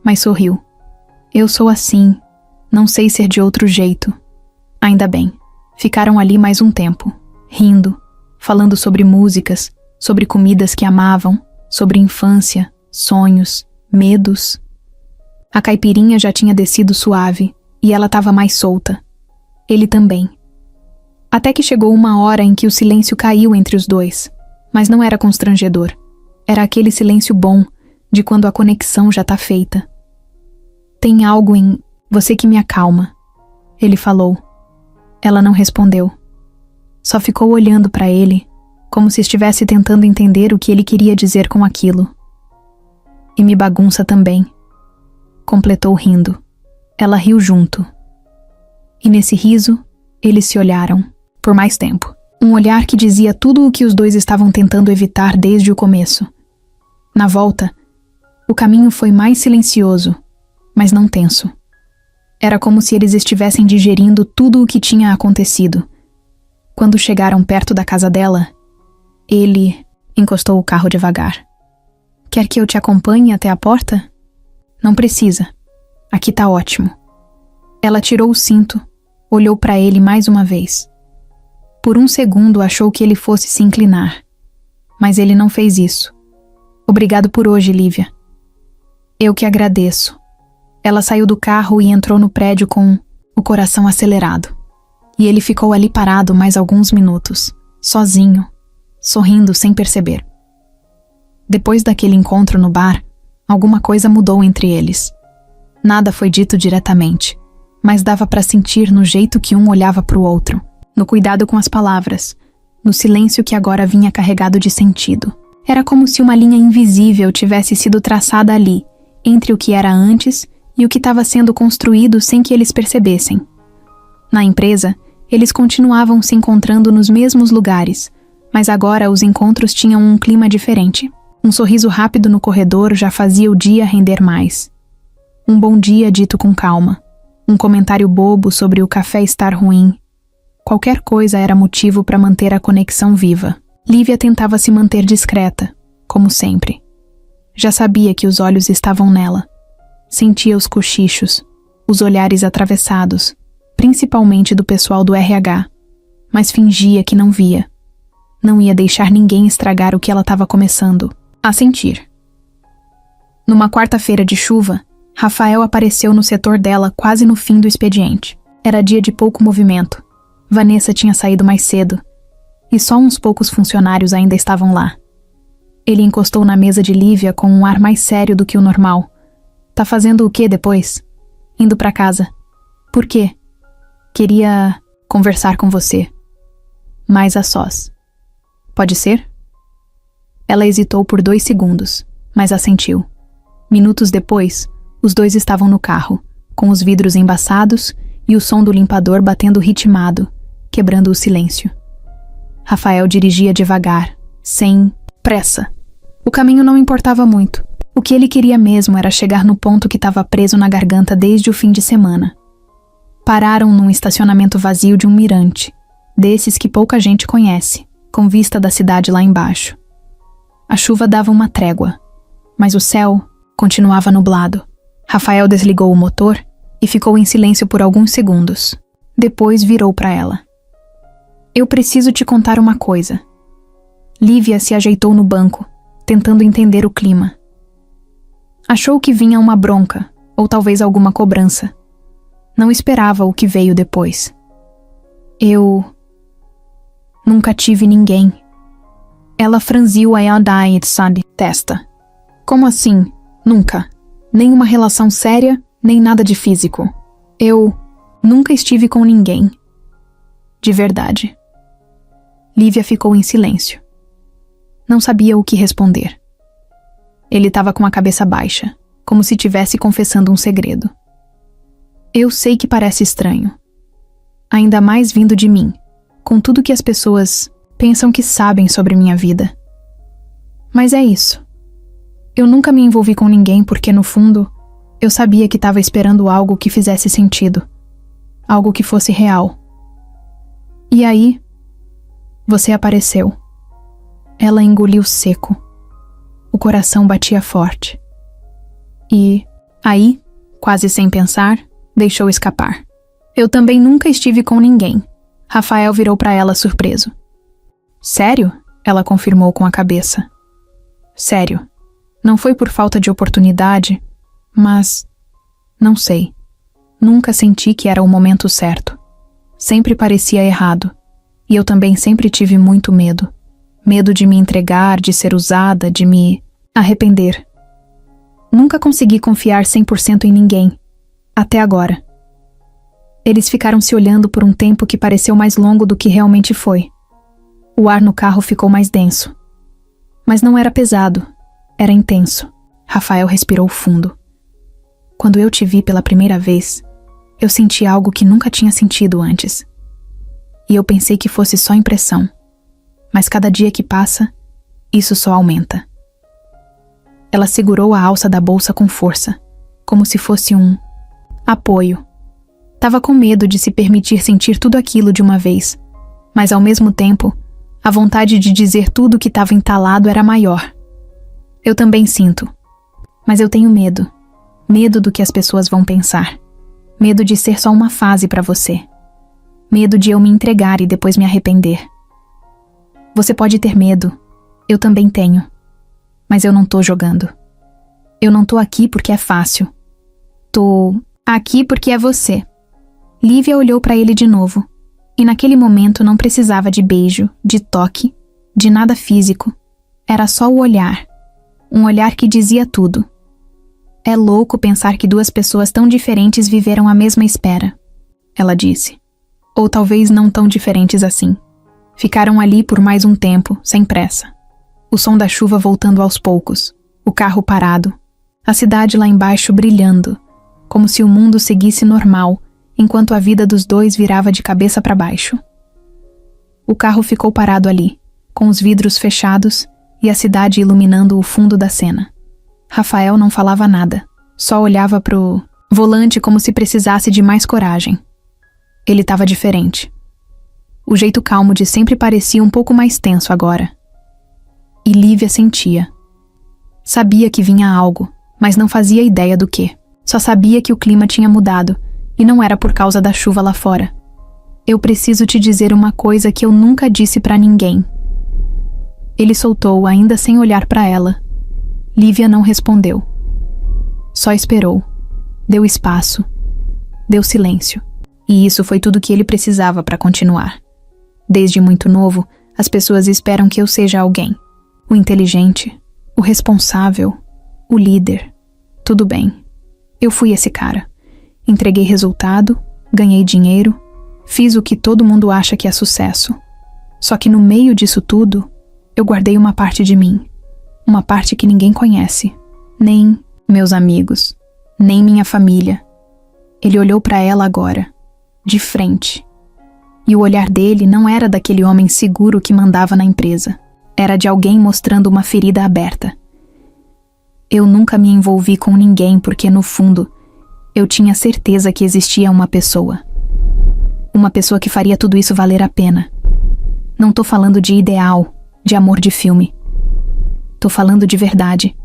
Speaker 1: mas sorriu. "Eu sou assim. Não sei ser de outro jeito." Ainda bem. Ficaram ali mais um tempo, rindo, falando sobre músicas, sobre comidas que amavam, sobre infância, sonhos, medos. A caipirinha já tinha descido suave e ela estava mais solta. Ele também. Até que chegou uma hora em que o silêncio caiu entre os dois, mas não era constrangedor. Era aquele silêncio bom, de quando a conexão já tá feita. "Tem algo em você que me acalma", ele falou. Ela não respondeu. Só ficou olhando para ele, como se estivesse tentando entender o que ele queria dizer com aquilo. "E me bagunça também", completou rindo. Ela riu junto. E nesse riso, eles se olharam, por mais tempo. Um olhar que dizia tudo o que os dois estavam tentando evitar desde o começo. Na volta, o caminho foi mais silencioso, mas não tenso. Era como se eles estivessem digerindo tudo o que tinha acontecido. Quando chegaram perto da casa dela, ele encostou o carro devagar. "Quer que eu te acompanhe até a porta?" "Não precisa. Aqui tá ótimo." Ela tirou o cinto, olhou para ele mais uma vez. Por um segundo achou que ele fosse se inclinar, mas ele não fez isso. "Obrigado por hoje, Lívia." "Eu que agradeço." Ela saiu do carro e entrou no prédio com o coração acelerado. E ele ficou ali parado mais alguns minutos, sozinho, sorrindo sem perceber. Depois daquele encontro no bar, alguma coisa mudou entre eles. Nada foi dito diretamente, mas dava para sentir no jeito que um olhava para o outro, no cuidado com as palavras, no silêncio que agora vinha carregado de sentido. Era como se uma linha invisível tivesse sido traçada ali, entre o que era antes e o que estava sendo construído sem que eles percebessem. Na empresa, eles continuavam se encontrando nos mesmos lugares, mas agora os encontros tinham um clima diferente. Um sorriso rápido no corredor já fazia o dia render mais. Um bom dia dito com calma. Um comentário bobo sobre o café estar ruim. Qualquer coisa era motivo para manter a conexão viva. Lívia tentava se manter discreta, como sempre. Já sabia que os olhos estavam nela. Sentia os cochichos, os olhares atravessados, principalmente do pessoal do RH, mas fingia que não via. Não ia deixar ninguém estragar o que ela estava começando a sentir. Numa quarta-feira de chuva, Rafael apareceu no setor dela quase no fim do expediente. Era dia de pouco movimento. Vanessa tinha saído mais cedo, e só uns poucos funcionários ainda estavam lá. Ele encostou na mesa de Lívia com um ar mais sério do que o normal. "Tá fazendo o quê depois?" "Indo pra casa." "Por quê?" "Queria conversar com você. Mais a sós." "Pode ser?" Ela hesitou por 2 segundos, mas assentiu. Minutos depois, os dois estavam no carro, com os vidros embaçados e o som do limpador batendo ritmado, quebrando o silêncio. Rafael dirigia devagar, sem pressa. O caminho não importava muito. O que ele queria mesmo era chegar no ponto que estava preso na garganta desde o fim de semana. Pararam num estacionamento vazio de um mirante, desses que pouca gente conhece, com vista da cidade lá embaixo. A chuva dava uma trégua, mas o céu continuava nublado. Rafael desligou o motor e ficou em silêncio por alguns segundos. Depois virou para ela. "Eu preciso te contar uma coisa." Lívia se ajeitou no banco, tentando entender o clima. Achou que vinha uma bronca, ou talvez alguma cobrança. Não esperava o que veio depois. Nunca tive ninguém. Ela franziu a testa. Como assim? Nunca. Nem uma relação séria, nem nada de físico. Eu nunca estive com ninguém. De verdade. Lívia ficou em silêncio. Não sabia o que responder. Ele estava com a cabeça baixa, como se estivesse confessando um segredo. Eu sei que parece estranho. Ainda mais vindo de mim, com tudo que as pessoas pensam que sabem sobre minha vida. Mas é isso. Eu nunca me envolvi com ninguém porque, no fundo, eu sabia que estava esperando algo que fizesse sentido. Algo que fosse real. E aí, você apareceu. Ela engoliu seco. O coração batia forte. E, aí, quase sem pensar, deixou escapar. Eu também nunca estive com ninguém. Rafael virou para ela surpreso. Sério? Ela confirmou com a cabeça. Sério. Não foi por falta de oportunidade, mas... não sei. Nunca senti que era o momento certo. Sempre parecia errado. E eu também sempre tive muito medo. Medo de me entregar, de ser usada, de me arrepender. Nunca consegui confiar 100% em ninguém. Até agora. Eles ficaram se olhando por um tempo que pareceu mais longo do que realmente foi. O ar no carro ficou mais denso. Mas não era pesado. Era intenso. Rafael respirou fundo. Quando eu te vi pela primeira vez, eu senti algo que nunca tinha sentido antes. E eu pensei que fosse só impressão. Mas cada dia que passa, isso só aumenta. Ela segurou a alça da bolsa com força, como se fosse um apoio. Tava com medo de se permitir sentir tudo aquilo de uma vez, mas ao mesmo tempo, a vontade de dizer tudo que estava entalado era maior. Eu também sinto, mas eu tenho medo. Medo do que as pessoas vão pensar. Medo de ser só uma fase para você. Medo de eu me entregar e depois me arrepender. Você pode ter medo. Eu também tenho. Mas eu não tô jogando. Eu não tô aqui porque é fácil. Tô aqui porque é você. Lívia olhou para ele de novo. E naquele momento não precisava de beijo, de toque, de nada físico. Era só o olhar. Um olhar que dizia tudo. É louco pensar que duas pessoas tão diferentes viveram a mesma espera, ela disse. Ou talvez não tão diferentes assim. Ficaram ali por mais um tempo, sem pressa. O som da chuva voltando aos poucos, o carro parado, a cidade lá embaixo brilhando, como se o mundo seguisse normal, enquanto a vida dos dois virava de cabeça para baixo. O carro ficou parado ali, com os vidros fechados e a cidade iluminando o fundo da cena. Rafael não falava nada, só olhava pro volante como se precisasse de mais coragem. Ele estava diferente. O jeito calmo de sempre parecia um pouco mais tenso agora. E Lívia sentia. Sabia que vinha algo, mas não fazia ideia do que. Só sabia que o clima tinha mudado, e não era por causa da chuva lá fora. Eu preciso te dizer uma coisa que eu nunca disse pra ninguém. Ele soltou, ainda sem olhar pra ela. Lívia não respondeu. Só esperou. Deu espaço. Deu silêncio. E isso foi tudo que ele precisava para continuar. Desde muito novo, as pessoas esperam que eu seja alguém. O inteligente, o responsável, o líder. Tudo bem. Eu fui esse cara. Entreguei resultado, ganhei dinheiro, fiz o que todo mundo acha que é sucesso. Só que no meio disso tudo, eu guardei uma parte de mim. Uma parte que ninguém conhece. Nem meus amigos. Nem minha família. Ele olhou para ela agora. De frente. E o olhar dele não era daquele homem seguro que mandava na empresa. Era de alguém mostrando uma ferida aberta. Eu nunca me envolvi com ninguém porque, no fundo, eu tinha certeza que existia uma pessoa. Uma pessoa que faria tudo isso valer a pena. Não tô falando de ideal, de amor de filme. Tô falando de verdade.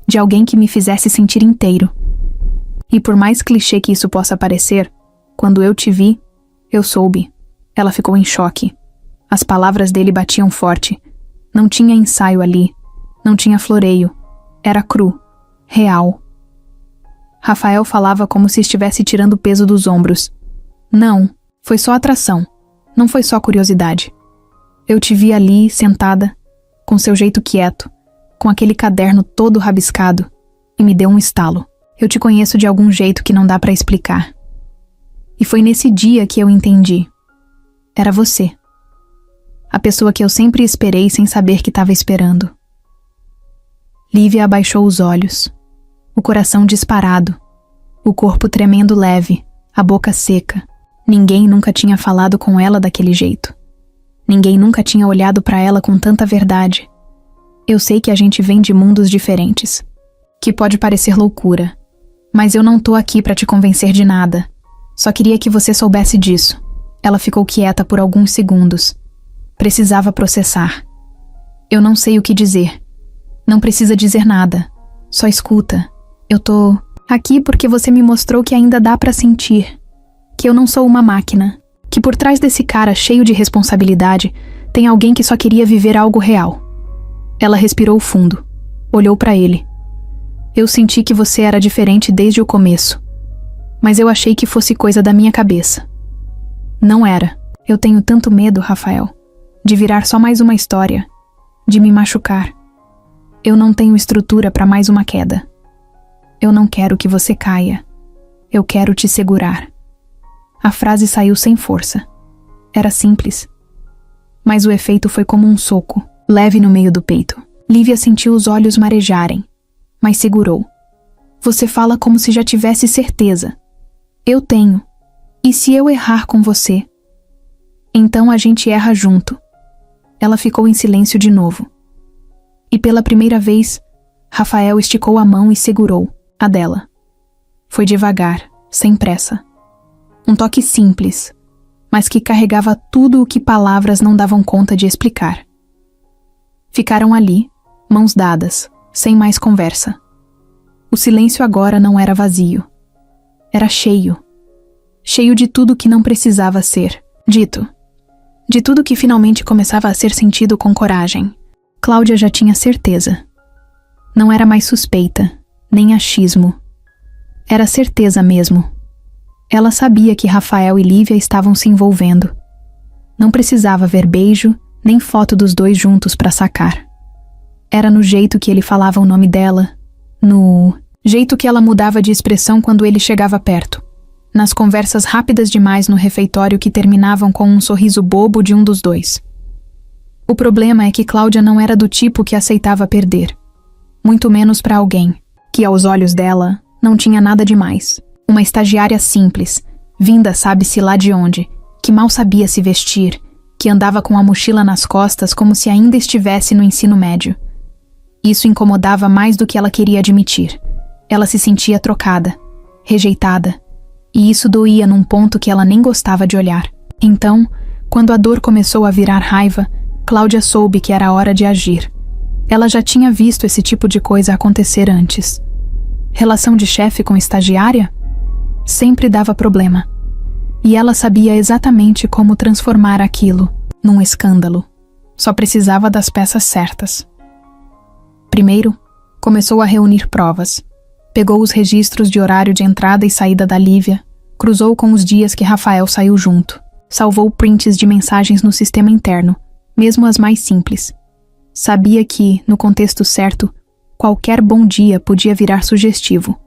Speaker 1: De alguém que me fizesse sentir inteiro. E por mais clichê que isso possa parecer, quando eu te vi, eu soube. Ela ficou em choque. As palavras dele batiam forte. Não tinha ensaio ali. Não tinha floreio. Era cru. Real. Rafael falava como se estivesse tirando o peso dos ombros. Não, foi só atração. Não foi só curiosidade. Eu te vi ali, sentada, com seu jeito quieto, com aquele caderno todo rabiscado, e me deu um estalo. Eu te conheço de algum jeito que não dá pra explicar. E foi nesse dia que eu entendi. Era você. A pessoa que eu sempre esperei sem saber que estava esperando. Lívia abaixou os olhos. O coração disparado. O corpo tremendo leve, a boca seca. Ninguém nunca tinha falado com ela daquele jeito. Ninguém nunca tinha olhado pra ela com tanta verdade. Eu sei que a gente vem de mundos diferentes. Que pode parecer loucura. Mas eu não tô aqui pra te convencer de nada. Só queria que você soubesse disso. Ela ficou quieta por alguns segundos. Precisava processar. Eu não sei o que dizer. Não precisa dizer nada. Só escuta. Eu tô aqui porque você me mostrou que ainda dá pra sentir. Que eu não sou uma máquina. Que por trás desse cara cheio de responsabilidade tem alguém que só queria viver algo real. Ela respirou fundo. Olhou pra ele. Eu senti que você era diferente desde o começo. Mas eu achei que fosse coisa da minha cabeça. Não era. Eu tenho tanto medo, Rafael, de virar só mais uma história, de me machucar. Eu não tenho estrutura para mais uma queda. Eu não quero que você caia. Eu quero te segurar. A frase saiu sem força. Era simples. Mas o efeito foi como um soco, leve no meio do peito. Lívia sentiu os olhos marejarem, mas segurou. Você fala como se já tivesse certeza. Eu tenho. E se eu errar com você? Então a gente erra junto. Ela ficou em silêncio de novo. E pela primeira vez, Rafael esticou a mão e segurou a dela. Foi devagar, sem pressa. Um toque simples, mas que carregava tudo o que palavras não davam conta de explicar. Ficaram ali, mãos dadas, sem mais conversa. O silêncio agora não era vazio. Era cheio. Cheio de tudo que não precisava ser dito. De tudo que finalmente começava a ser sentido com coragem. Cláudia já tinha certeza. Não era mais suspeita, nem achismo. Era certeza mesmo. Ela sabia que Rafael e Lívia estavam se envolvendo. Não precisava ver beijo, nem foto dos dois juntos para sacar. Era no jeito que ele falava o nome dela, no jeito que ela mudava de expressão quando ele chegava perto, nas conversas rápidas demais no refeitório que terminavam com um sorriso bobo de um dos dois. O problema é que Cláudia não era do tipo que aceitava perder, muito menos para alguém, que aos olhos dela não tinha nada demais. Uma estagiária simples, vinda sabe-se lá de onde, que mal sabia se vestir, que andava com a mochila nas costas como se ainda estivesse no ensino médio. Isso incomodava mais do que ela queria admitir. Ela se sentia trocada, rejeitada, e isso doía num ponto que ela nem gostava de olhar. Então, quando a dor começou a virar raiva, Cláudia soube que era hora de agir. Ela já tinha visto esse tipo de coisa acontecer antes. Relação de chefe com estagiária? Sempre dava problema. E ela sabia exatamente como transformar aquilo num escândalo. Só precisava das peças certas. Primeiro, começou a reunir provas. Pegou os registros de horário de entrada e saída da Lívia, cruzou com os dias que Rafael saiu junto, salvou prints de mensagens no sistema interno, mesmo as mais simples. Sabia que, no contexto certo, qualquer bom dia podia virar sugestivo.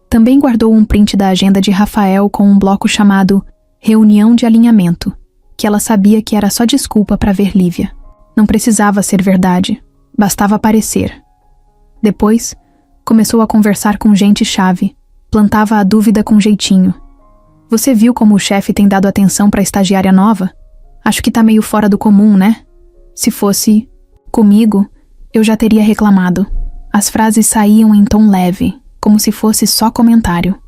Speaker 1: Também guardou um print da agenda de Rafael com um bloco chamado Reunião de Alinhamento, que ela sabia que era só desculpa para ver Lívia. Não precisava ser verdade, bastava parecer. Depois, começou a conversar com gente-chave, plantava a dúvida com jeitinho. Você viu como o chefe tem dado atenção para a estagiária nova? Acho que tá meio fora do comum, né? Se fosse comigo, eu já teria reclamado. As frases saíam em tom leve, como se fosse só comentário.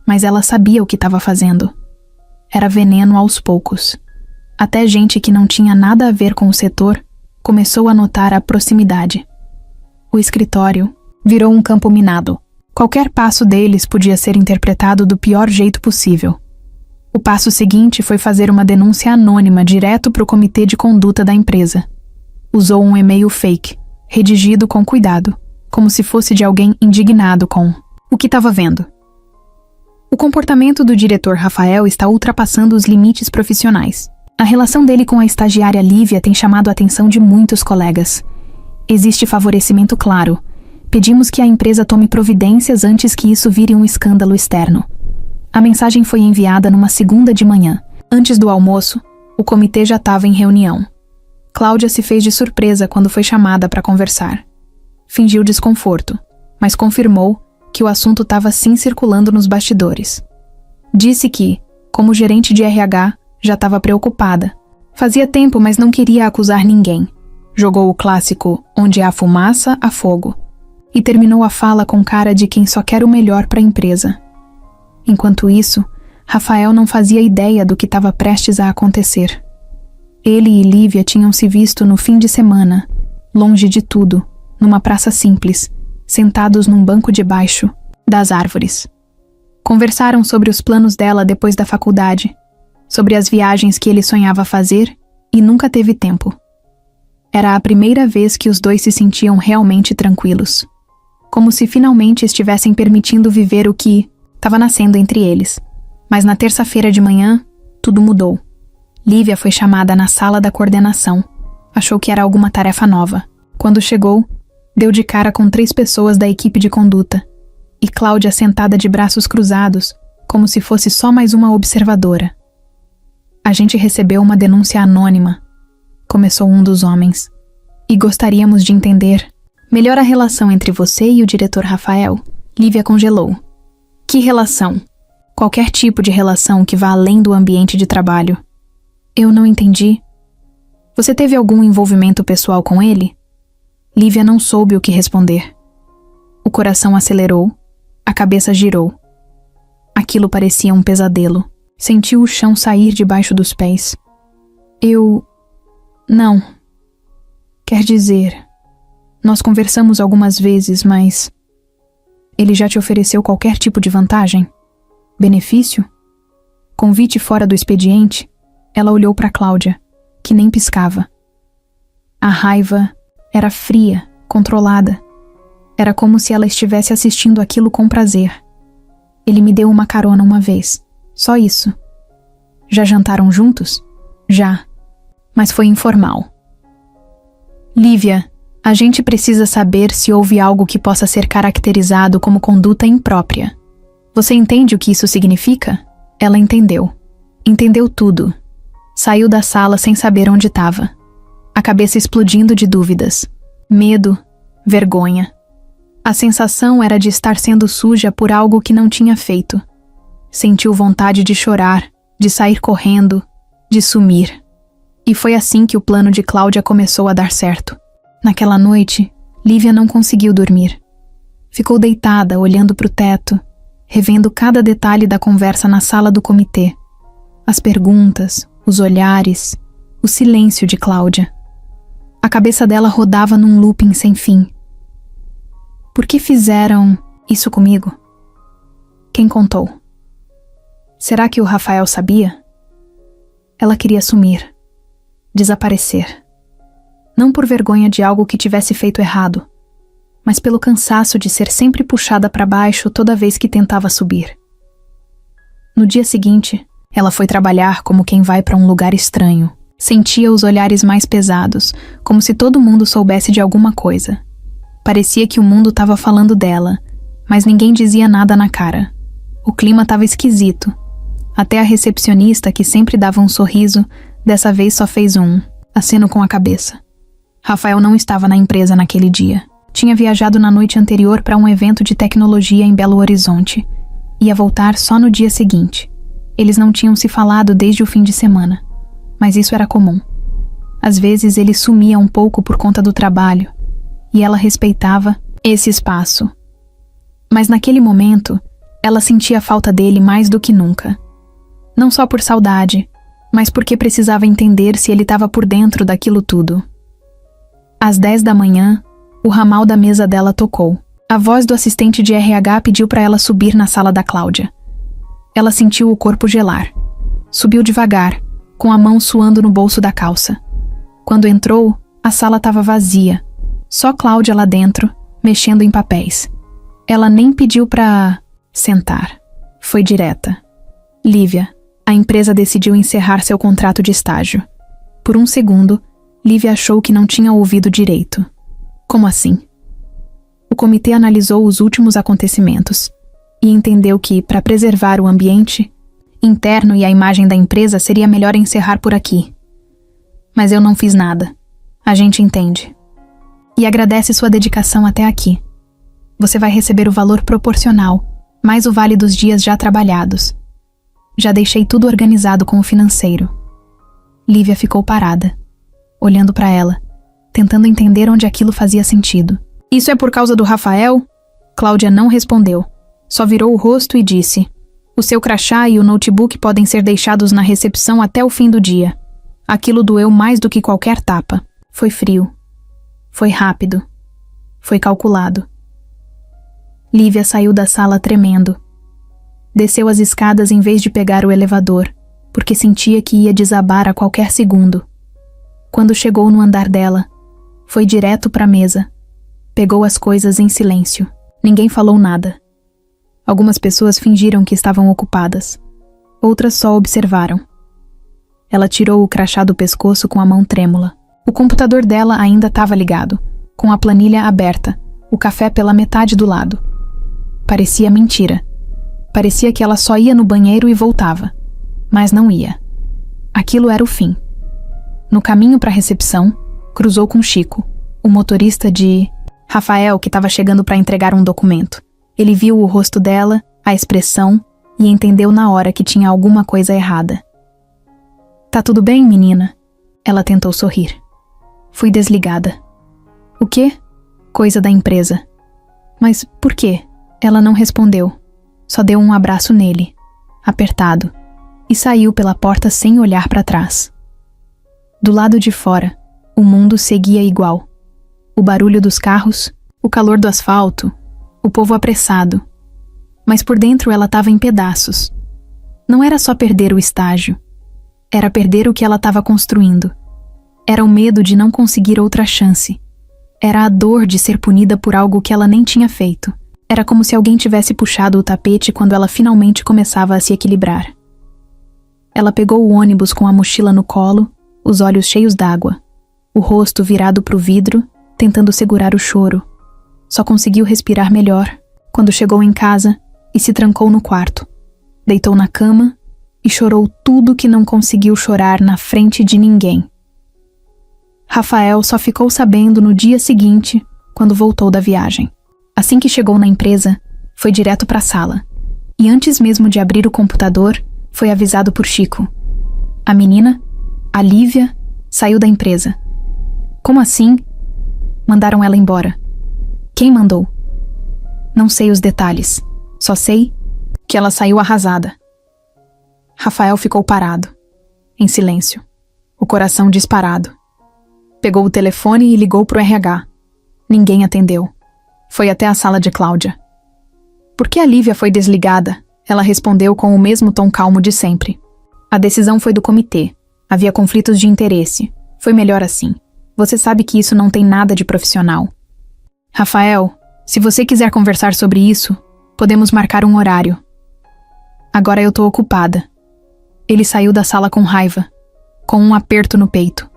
Speaker 1: Mas ela sabia o que estava fazendo. Era veneno aos poucos. Até gente que não tinha nada a ver com o setor começou a notar a proximidade. O escritório virou um campo minado. Qualquer passo deles podia ser interpretado do pior jeito possível. O passo seguinte foi fazer uma denúncia anônima direto para o comitê de conduta da empresa. Usou um e-mail fake, redigido com cuidado, como se fosse de alguém indignado com o que estava vendo. O comportamento do diretor Rafael está ultrapassando os limites profissionais. A relação dele com a estagiária Lívia tem chamado a atenção de muitos colegas. Existe favorecimento claro. Pedimos que a empresa tome providências antes que isso vire um escândalo externo. A mensagem foi enviada numa segunda de manhã. Antes do almoço, o comitê já estava em reunião. Cláudia se fez de surpresa quando foi chamada para conversar. Fingiu desconforto, mas confirmou que o assunto estava sim circulando nos bastidores. Disse que, como gerente de RH, já estava preocupada. Fazia tempo, mas não queria acusar ninguém. Jogou o clássico "onde há fumaça, há fogo" e terminou a fala com cara de quem só quer o melhor para a empresa. Enquanto isso, Rafael não fazia ideia do que estava prestes a acontecer. Ele e Lívia tinham se visto no fim de semana, longe de tudo, numa praça simples, sentados num banco debaixo das árvores. Conversaram sobre os planos dela depois da faculdade, sobre as viagens que ele sonhava fazer e nunca teve tempo. Era a primeira vez que os dois se sentiam realmente tranquilos, como se finalmente estivessem permitindo viver o que estava nascendo entre eles. Mas na terça-feira de manhã, tudo mudou. Lívia foi chamada na sala da coordenação. Achou que era alguma tarefa nova. Quando chegou, deu de cara com 3 pessoas da equipe de conduta, e Cláudia sentada de braços cruzados, como se fosse só mais uma observadora. "A gente recebeu uma denúncia anônima", começou um dos homens, "e gostaríamos de entender melhor a relação entre você e o diretor Rafael." Lívia congelou. "Que relação?" "Qualquer tipo de relação que vá além do ambiente de trabalho." "Eu não entendi." "Você teve algum envolvimento pessoal com ele?" Lívia não soube o que responder. O coração acelerou, a cabeça girou. Aquilo parecia um pesadelo. Sentiu o chão sair debaixo dos pés. Não. Quer dizer, nós conversamos algumas vezes, mas... Ele já te ofereceu qualquer tipo de vantagem? Benefício? Convite fora do expediente? Ela olhou para Cláudia, que nem piscava. A raiva era fria, controlada. Era como se ela estivesse assistindo aquilo com prazer. Ele me deu uma carona uma vez. Só isso. Já jantaram juntos? Já. Mas foi informal. Lívia, a gente precisa saber se houve algo que possa ser caracterizado como conduta imprópria. Você entende o que isso significa? Ela entendeu. Entendeu tudo. Saiu da sala sem saber onde estava. A cabeça explodindo de dúvidas. Medo, vergonha. A sensação era de estar sendo suja por algo que não tinha feito. Sentiu vontade de chorar, de sair correndo, de sumir. E foi assim que o plano de Cláudia começou a dar certo. Naquela noite, Lívia não conseguiu dormir. Ficou deitada, olhando para o teto, revendo cada detalhe da conversa na sala do comitê. As perguntas, os olhares, o silêncio de Cláudia. A cabeça dela rodava num looping sem fim. Por que fizeram isso comigo? Quem contou? Será que o Rafael sabia? Ela queria sumir. Desaparecer. Não por vergonha de algo que tivesse feito errado, mas pelo cansaço de ser sempre puxada para baixo toda vez que tentava subir. No dia seguinte, ela foi trabalhar como quem vai para um lugar estranho. Sentia os olhares mais pesados, como se todo mundo soubesse de alguma coisa. Parecia que o mundo estava falando dela, mas ninguém dizia nada na cara. O clima estava esquisito. Até a recepcionista, que sempre dava um sorriso, dessa vez só fez um aceno com a cabeça. Rafael não estava na empresa naquele dia. Tinha viajado na noite anterior para um evento de tecnologia em Belo Horizonte. Ia voltar só no dia seguinte. Eles não tinham se falado desde o fim de semana. Mas isso era comum. Às vezes ele sumia um pouco por conta do trabalho, e ela respeitava esse espaço. Mas naquele momento, ela sentia a falta dele mais do que nunca. Não só por saudade, mas porque precisava entender se ele estava por dentro daquilo tudo. Às 10 da manhã, o ramal da mesa dela tocou. A voz do assistente de RH pediu para ela subir na sala da Cláudia. Ela sentiu o corpo gelar. Subiu devagar, com a mão suando no bolso da calça. Quando entrou, a sala estava vazia. Só Cláudia lá dentro, mexendo em papéis. Ela nem pediu para sentar. Foi direta. Lívia, A empresa decidiu encerrar seu contrato de estágio. Por um segundo, Lívia achou que não tinha ouvido direito. Como assim? O comitê analisou os últimos acontecimentos e entendeu que, para preservar o ambiente interno e a imagem da empresa, seria melhor encerrar por aqui. Mas eu não fiz nada. A gente entende. E agradece sua dedicação até aqui. Você vai receber o valor proporcional, mais o vale dos dias já trabalhados. Já deixei tudo organizado com o financeiro. Lívia ficou parada, olhando para ela, tentando entender onde aquilo fazia sentido. Isso é por causa do Rafael? Cláudia não respondeu. Só virou o rosto e disse: o seu crachá e o notebook podem ser deixados na recepção até o fim do dia. Aquilo doeu mais do que qualquer tapa. Foi frio. Foi rápido. Foi calculado. Lívia saiu da sala tremendo. Desceu as escadas em vez de pegar o elevador, porque sentia que ia desabar a qualquer segundo. Quando chegou no andar dela, foi direto para a mesa. Pegou as coisas em silêncio. Ninguém falou nada. Algumas pessoas fingiram que estavam ocupadas. Outras só observaram. Ela tirou o crachá do pescoço com a mão trêmula. O computador dela ainda estava ligado, com a planilha aberta, o café pela metade do lado. Parecia mentira. Parecia que ela só ia no banheiro e voltava. Mas não ia. Aquilo era o fim. No caminho para a recepção, cruzou com Chico, o motorista de Rafael, que estava chegando para entregar um documento. Ele viu o rosto dela, a expressão, e entendeu na hora que tinha alguma coisa errada. Tá tudo bem, menina? Ela tentou sorrir. Fui desligada. O quê? Coisa da empresa. Mas por quê? Ela não respondeu. Só deu um abraço nele, apertado, e saiu pela porta sem olhar para trás. Do lado de fora, o mundo seguia igual. O barulho dos carros, o calor do asfalto, o povo apressado. Mas por dentro ela estava em pedaços. Não era só perder o estágio. Era perder o que ela estava construindo. Era o medo de não conseguir outra chance. Era a dor de ser punida por algo que ela nem tinha feito. Era como se alguém tivesse puxado o tapete quando ela finalmente começava a se equilibrar. Ela pegou o ônibus com a mochila no colo, os olhos cheios d'água, o rosto virado para o vidro, tentando segurar o choro. Só conseguiu respirar melhor quando chegou em casa e se trancou no quarto. Deitou na cama e chorou tudo que não conseguiu chorar na frente de ninguém. Rafael só ficou sabendo no dia seguinte, quando voltou da viagem. Assim que chegou na empresa, foi direto para a sala. E antes mesmo de abrir o computador, foi avisado por Chico. A menina, a Lívia, saiu da empresa. Como assim? Mandaram ela embora. Quem mandou? Não sei os detalhes. Só sei que ela saiu arrasada. Rafael ficou parado, em silêncio, o coração disparado. Pegou o telefone e ligou pro RH. Ninguém atendeu. Foi até a sala de Cláudia. Por que a Lívia foi desligada? Ela respondeu com o mesmo tom calmo de sempre. A decisão foi do comitê. Havia conflitos de interesse. Foi melhor assim. Você sabe que isso não tem nada de profissional. Rafael, se você quiser conversar sobre isso, podemos marcar um horário. Agora eu tô ocupada. Ele saiu da sala com raiva, com um aperto no peito.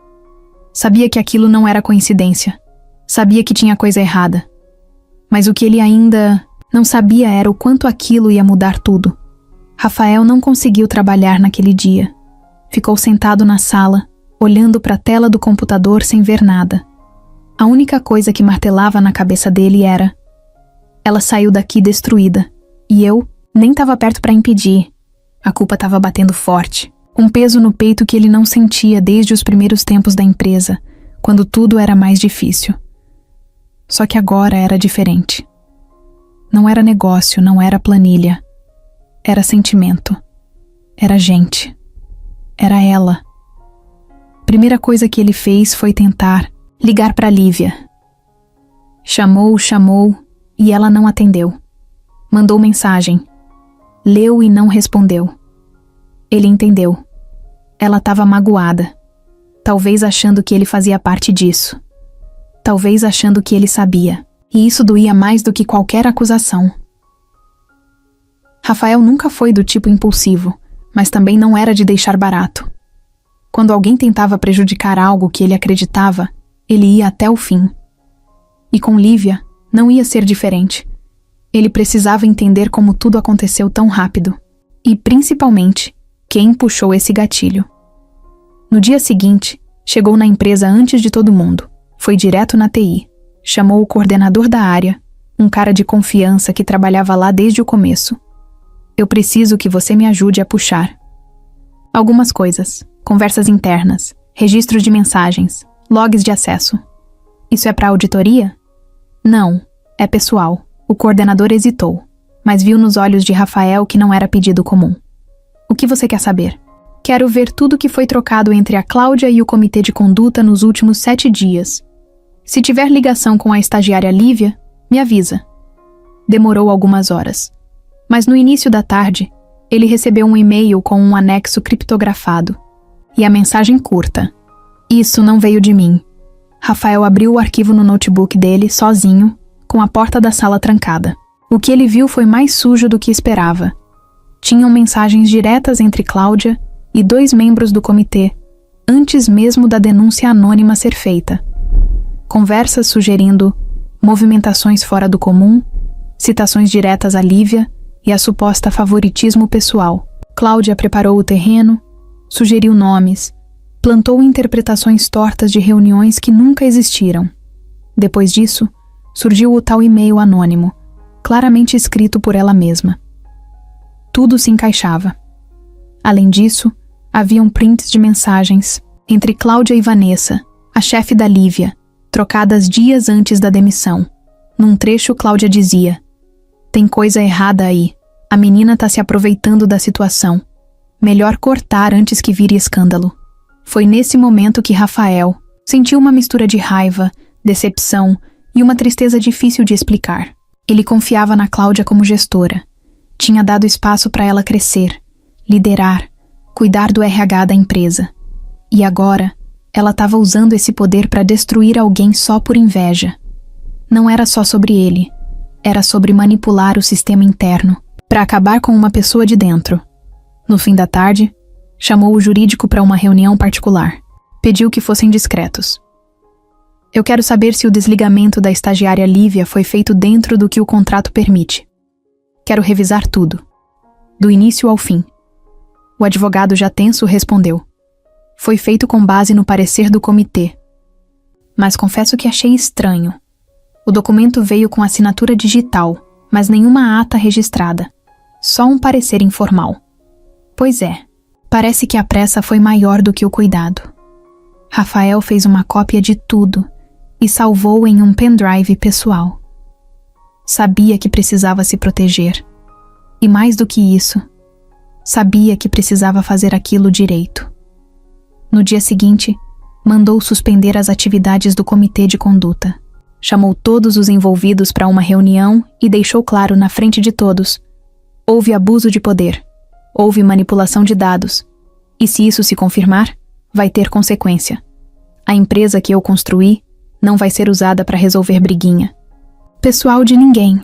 Speaker 1: Sabia que aquilo não era coincidência. Sabia que tinha coisa errada. Mas o que ele ainda não sabia era o quanto aquilo ia mudar tudo. Rafael não conseguiu trabalhar naquele dia. Ficou sentado na sala, olhando para a tela do computador sem ver nada. A única coisa que martelava na cabeça dele era: ela saiu daqui destruída, e eu nem estava perto para impedir. A culpa estava batendo forte, um peso no peito que ele não sentia desde os primeiros tempos da empresa, quando tudo era mais difícil. Só que agora era diferente. Não era negócio, não era planilha. Era sentimento. Era gente. Era ela. Primeira coisa que ele fez foi tentar ligar para Lívia. Chamou e ela não atendeu. Mandou mensagem. Leu e não respondeu. Ele entendeu. Ela estava magoada. Talvez achando que ele fazia parte disso. Talvez achando que ele sabia. E isso doía mais do que qualquer acusação. Rafael nunca foi do tipo impulsivo, mas também não era de deixar barato. Quando alguém tentava prejudicar algo que ele acreditava, ele ia até o fim. E com Lívia, não ia ser diferente. Ele precisava entender como tudo aconteceu tão rápido. E, principalmente, quem puxou esse gatilho. No dia seguinte, chegou na empresa antes de todo mundo. Foi direto na TI. Chamou o coordenador da área, um cara de confiança que trabalhava lá desde o começo. Eu preciso que você me ajude a puxar algumas coisas, conversas internas, registros de mensagens, logs de acesso. Isso é para auditoria? Não, é pessoal. O coordenador hesitou, mas viu nos olhos de Rafael que não era pedido comum. O que você quer saber? Quero ver tudo que foi trocado entre a Cláudia e o comitê de conduta nos últimos 7 dias. Se tiver ligação com a estagiária Lívia, me avisa. Demorou algumas horas. Mas no início da tarde, ele recebeu um e-mail com um anexo criptografado. E a mensagem curta. Isso não veio de mim. Rafael abriu o arquivo no notebook dele, sozinho, com a porta da sala trancada. O que ele viu foi mais sujo do que esperava. Tinham mensagens diretas entre Cláudia e 2 membros do comitê, antes mesmo da denúncia anônima ser feita. Conversas sugerindo movimentações fora do comum, citações diretas a Lívia e a suposta favoritismo pessoal. Cláudia preparou o terreno, sugeriu nomes, plantou interpretações tortas de reuniões que nunca existiram. Depois disso, surgiu o tal e-mail anônimo, claramente escrito por ela mesma. Tudo se encaixava. Além disso, haviam prints de mensagens entre Cláudia e Vanessa, a chefe da Lívia, trocadas dias antes da demissão. Num trecho, Cláudia dizia: "Tem coisa errada aí. A menina tá se aproveitando da situação. Melhor cortar antes que vire escândalo." Foi nesse momento que Rafael sentiu uma mistura de raiva, decepção e uma tristeza difícil de explicar. Ele confiava na Cláudia como gestora. Tinha dado espaço para ela crescer, liderar, cuidar do RH da empresa. E agora, ela estava usando esse poder para destruir alguém só por inveja. Não era só sobre ele. Era sobre manipular o sistema interno, para acabar com uma pessoa de dentro. No fim da tarde, chamou o jurídico para uma reunião particular. Pediu que fossem discretos. "Eu quero saber se o desligamento da estagiária Lívia foi feito dentro do que o contrato permite. Quero revisar tudo, do início ao fim." O advogado já tenso respondeu: "Foi feito com base no parecer do comitê. Mas confesso que achei estranho. O documento veio com assinatura digital, mas nenhuma ata registrada. Só um parecer informal." Pois é, parece que a pressa foi maior do que o cuidado. Rafael fez uma cópia de tudo e salvou em um pendrive pessoal. Sabia que precisava se proteger. E mais do que isso, sabia que precisava fazer aquilo direito. No dia seguinte, mandou suspender as atividades do comitê de conduta. Chamou todos os envolvidos para uma reunião e deixou claro na frente de todos: houve abuso de poder, houve manipulação de dados, e se isso se confirmar, vai ter consequência. A empresa que eu construí não vai ser usada para resolver briguinha. Pessoal de ninguém.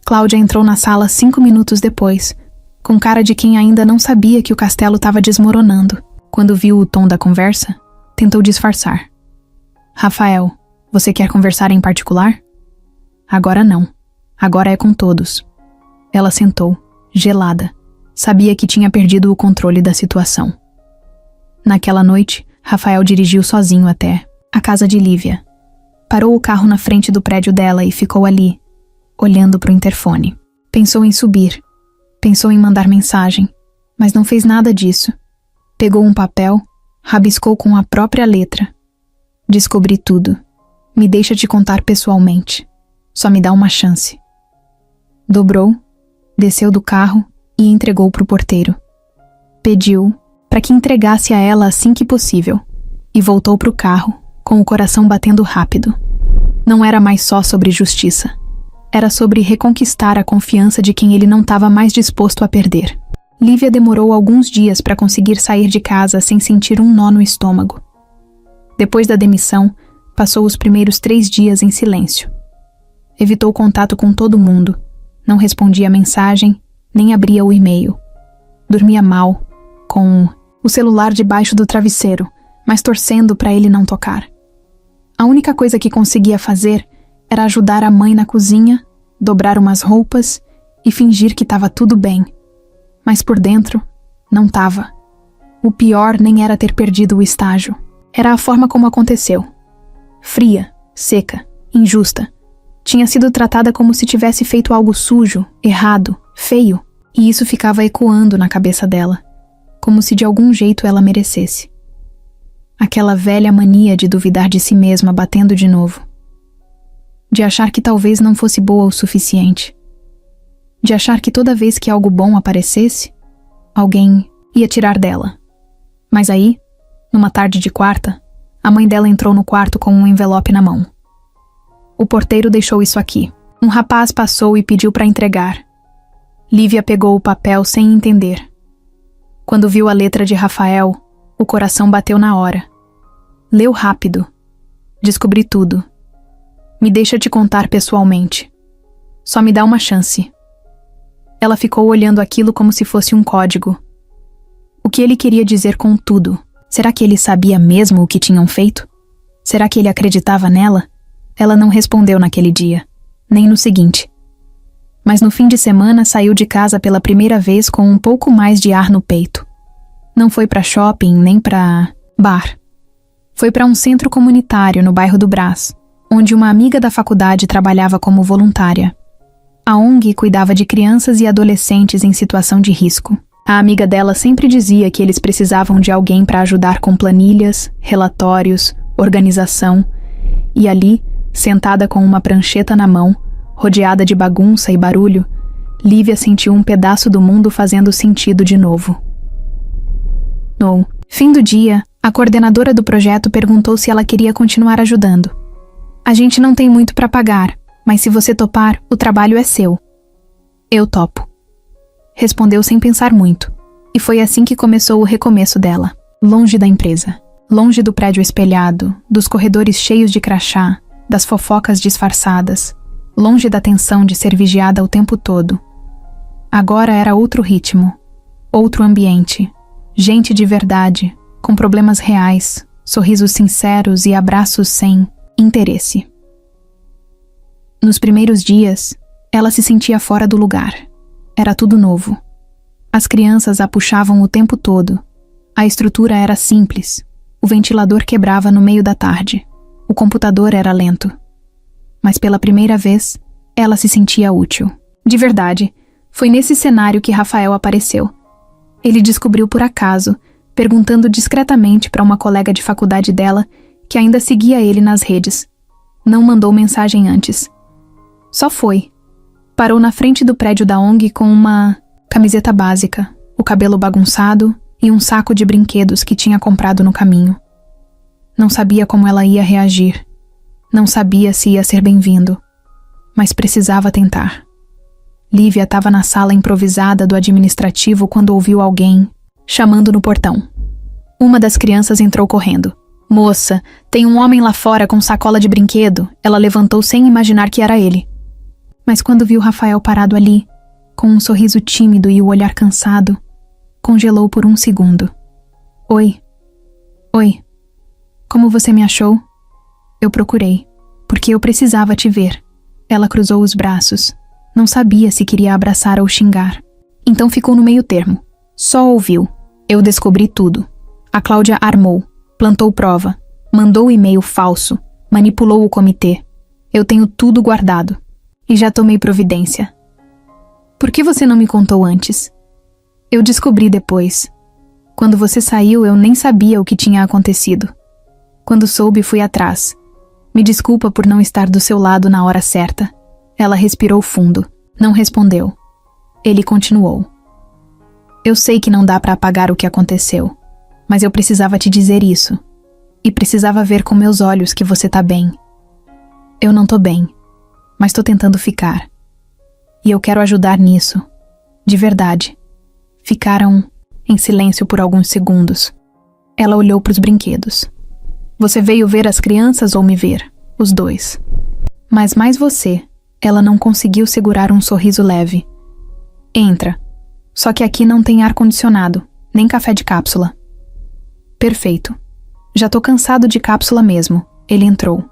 Speaker 1: Cláudia entrou na sala 5 minutos depois, com cara de quem ainda não sabia que o castelo estava desmoronando. Quando viu o tom da conversa, tentou disfarçar. "Rafael, você quer conversar em particular?" "Agora não. Agora é com todos." Ela sentou, gelada. Sabia que tinha perdido o controle da situação. Naquela noite, Rafael dirigiu sozinho até a casa de Lívia. Parou o carro na frente do prédio dela e ficou ali, olhando para o interfone. Pensou em subir. Pensou em mandar mensagem, mas não fez nada disso. Pegou um papel, rabiscou com a própria letra. "Descobri tudo. Me deixa te contar pessoalmente. Só me dá uma chance." Dobrou, desceu do carro e entregou para o porteiro. Pediu para que entregasse a ela assim que possível e voltou para o carro, com o coração batendo rápido. Não era mais só sobre justiça. Era sobre reconquistar a confiança de quem ele não estava mais disposto a perder. Lívia demorou alguns dias para conseguir sair de casa sem sentir um nó no estômago. Depois da demissão, passou os primeiros 3 dias em silêncio. Evitou contato com todo mundo, não respondia a mensagem, nem abria o e-mail. Dormia mal, com o celular debaixo do travesseiro, mas torcendo para ele não tocar. A única coisa que conseguia fazer era ajudar a mãe na cozinha, dobrar umas roupas e fingir que estava tudo bem. Mas por dentro, não estava. O pior nem era ter perdido o estágio. Era a forma como aconteceu. Fria, seca, injusta. Tinha sido tratada como se tivesse feito algo sujo, errado, feio, e isso ficava ecoando na cabeça dela, como se de algum jeito ela merecesse. Aquela velha mania de duvidar de si mesma batendo de novo. De achar que talvez não fosse boa o suficiente. De achar que toda vez que algo bom aparecesse, alguém ia tirar dela. Mas aí, numa tarde de quarta, a mãe dela entrou no quarto com um envelope na mão. O porteiro deixou isso aqui. Um rapaz passou e pediu para entregar. Lívia pegou o papel sem entender. Quando viu a letra de Rafael, o coração bateu na hora. Leu rápido. Descobri tudo. Me deixa te contar pessoalmente. Só me dá uma chance. Ela ficou olhando aquilo como se fosse um código. O que ele queria dizer com tudo? Será que ele sabia mesmo o que tinham feito? Será que ele acreditava nela? Ela não respondeu naquele dia, nem no seguinte. Mas no fim de semana saiu de casa pela primeira vez com um pouco mais de ar no peito. Não foi para shopping nem para bar. Foi para um centro comunitário no bairro do Brás, onde uma amiga da faculdade trabalhava como voluntária. A ONG cuidava de crianças e adolescentes em situação de risco. A amiga dela sempre dizia que eles precisavam de alguém para ajudar com planilhas, relatórios, organização. E ali, sentada com uma prancheta na mão, rodeada de bagunça e barulho, Lívia sentiu um pedaço do mundo fazendo sentido de novo. No fim do dia, a coordenadora do projeto perguntou se ela queria continuar ajudando. A gente não tem muito para pagar, mas se você topar, o trabalho é seu. Eu topo. Respondeu sem pensar muito. E foi assim que começou o recomeço dela. Longe da empresa. Longe do prédio espelhado, dos corredores cheios de crachá, das fofocas disfarçadas. Longe da tensão de ser vigiada o tempo todo. Agora era outro ritmo. Outro ambiente. Gente de verdade, com problemas reais, sorrisos sinceros e abraços sem interesse. Nos primeiros dias, ela se sentia fora do lugar. Era tudo novo. As crianças a puxavam o tempo todo. A estrutura era simples. O ventilador quebrava no meio da tarde. O computador era lento. Mas pela primeira vez, ela se sentia útil. De verdade, foi nesse cenário que Rafael apareceu. Ele descobriu por acaso, perguntando discretamente para uma colega de faculdade dela que ainda seguia ele nas redes. Não mandou mensagem antes. Só foi. Parou na frente do prédio da ONG com uma camiseta básica, o cabelo bagunçado e um saco de brinquedos que tinha comprado no caminho. Não sabia como ela ia reagir. Não sabia se ia ser bem-vindo. Mas precisava tentar. Lívia estava na sala improvisada do administrativo quando ouviu alguém chamando no portão. Uma das crianças entrou correndo. Moça, tem um homem lá fora com sacola de brinquedo. Ela levantou sem imaginar que era ele. Mas quando viu Rafael parado ali, com um sorriso tímido e o olhar cansado, congelou por um segundo. Oi. Oi. Como você me achou? Eu procurei, porque eu precisava te ver. Ela cruzou os braços. Não sabia se queria abraçar ou xingar. Então ficou no meio termo. Só ouviu. Eu descobri tudo. A Cláudia armou, plantou prova, mandou e-mail falso, manipulou o comitê. Eu tenho tudo guardado. E já tomei providência. Por que você não me contou antes? Eu descobri depois. Quando você saiu, eu nem sabia o que tinha acontecido. Quando soube, fui atrás. Me desculpa por não estar do seu lado na hora certa. Ela respirou fundo. Não respondeu. Ele continuou. Eu sei que não dá para apagar o que aconteceu, mas eu precisava te dizer isso. E precisava ver com meus olhos que você tá bem. Eu não tô bem, mas tô tentando ficar. E eu quero ajudar nisso. De verdade. Ficaram em silêncio por alguns segundos. Ela olhou para os brinquedos. Você veio ver as crianças ou me ver? Os dois. Mas mais você. Ela não conseguiu segurar um sorriso leve. Entra. Só que aqui não tem ar-condicionado, nem café de cápsula. Perfeito. Já tô cansado de cápsula mesmo. Ele entrou.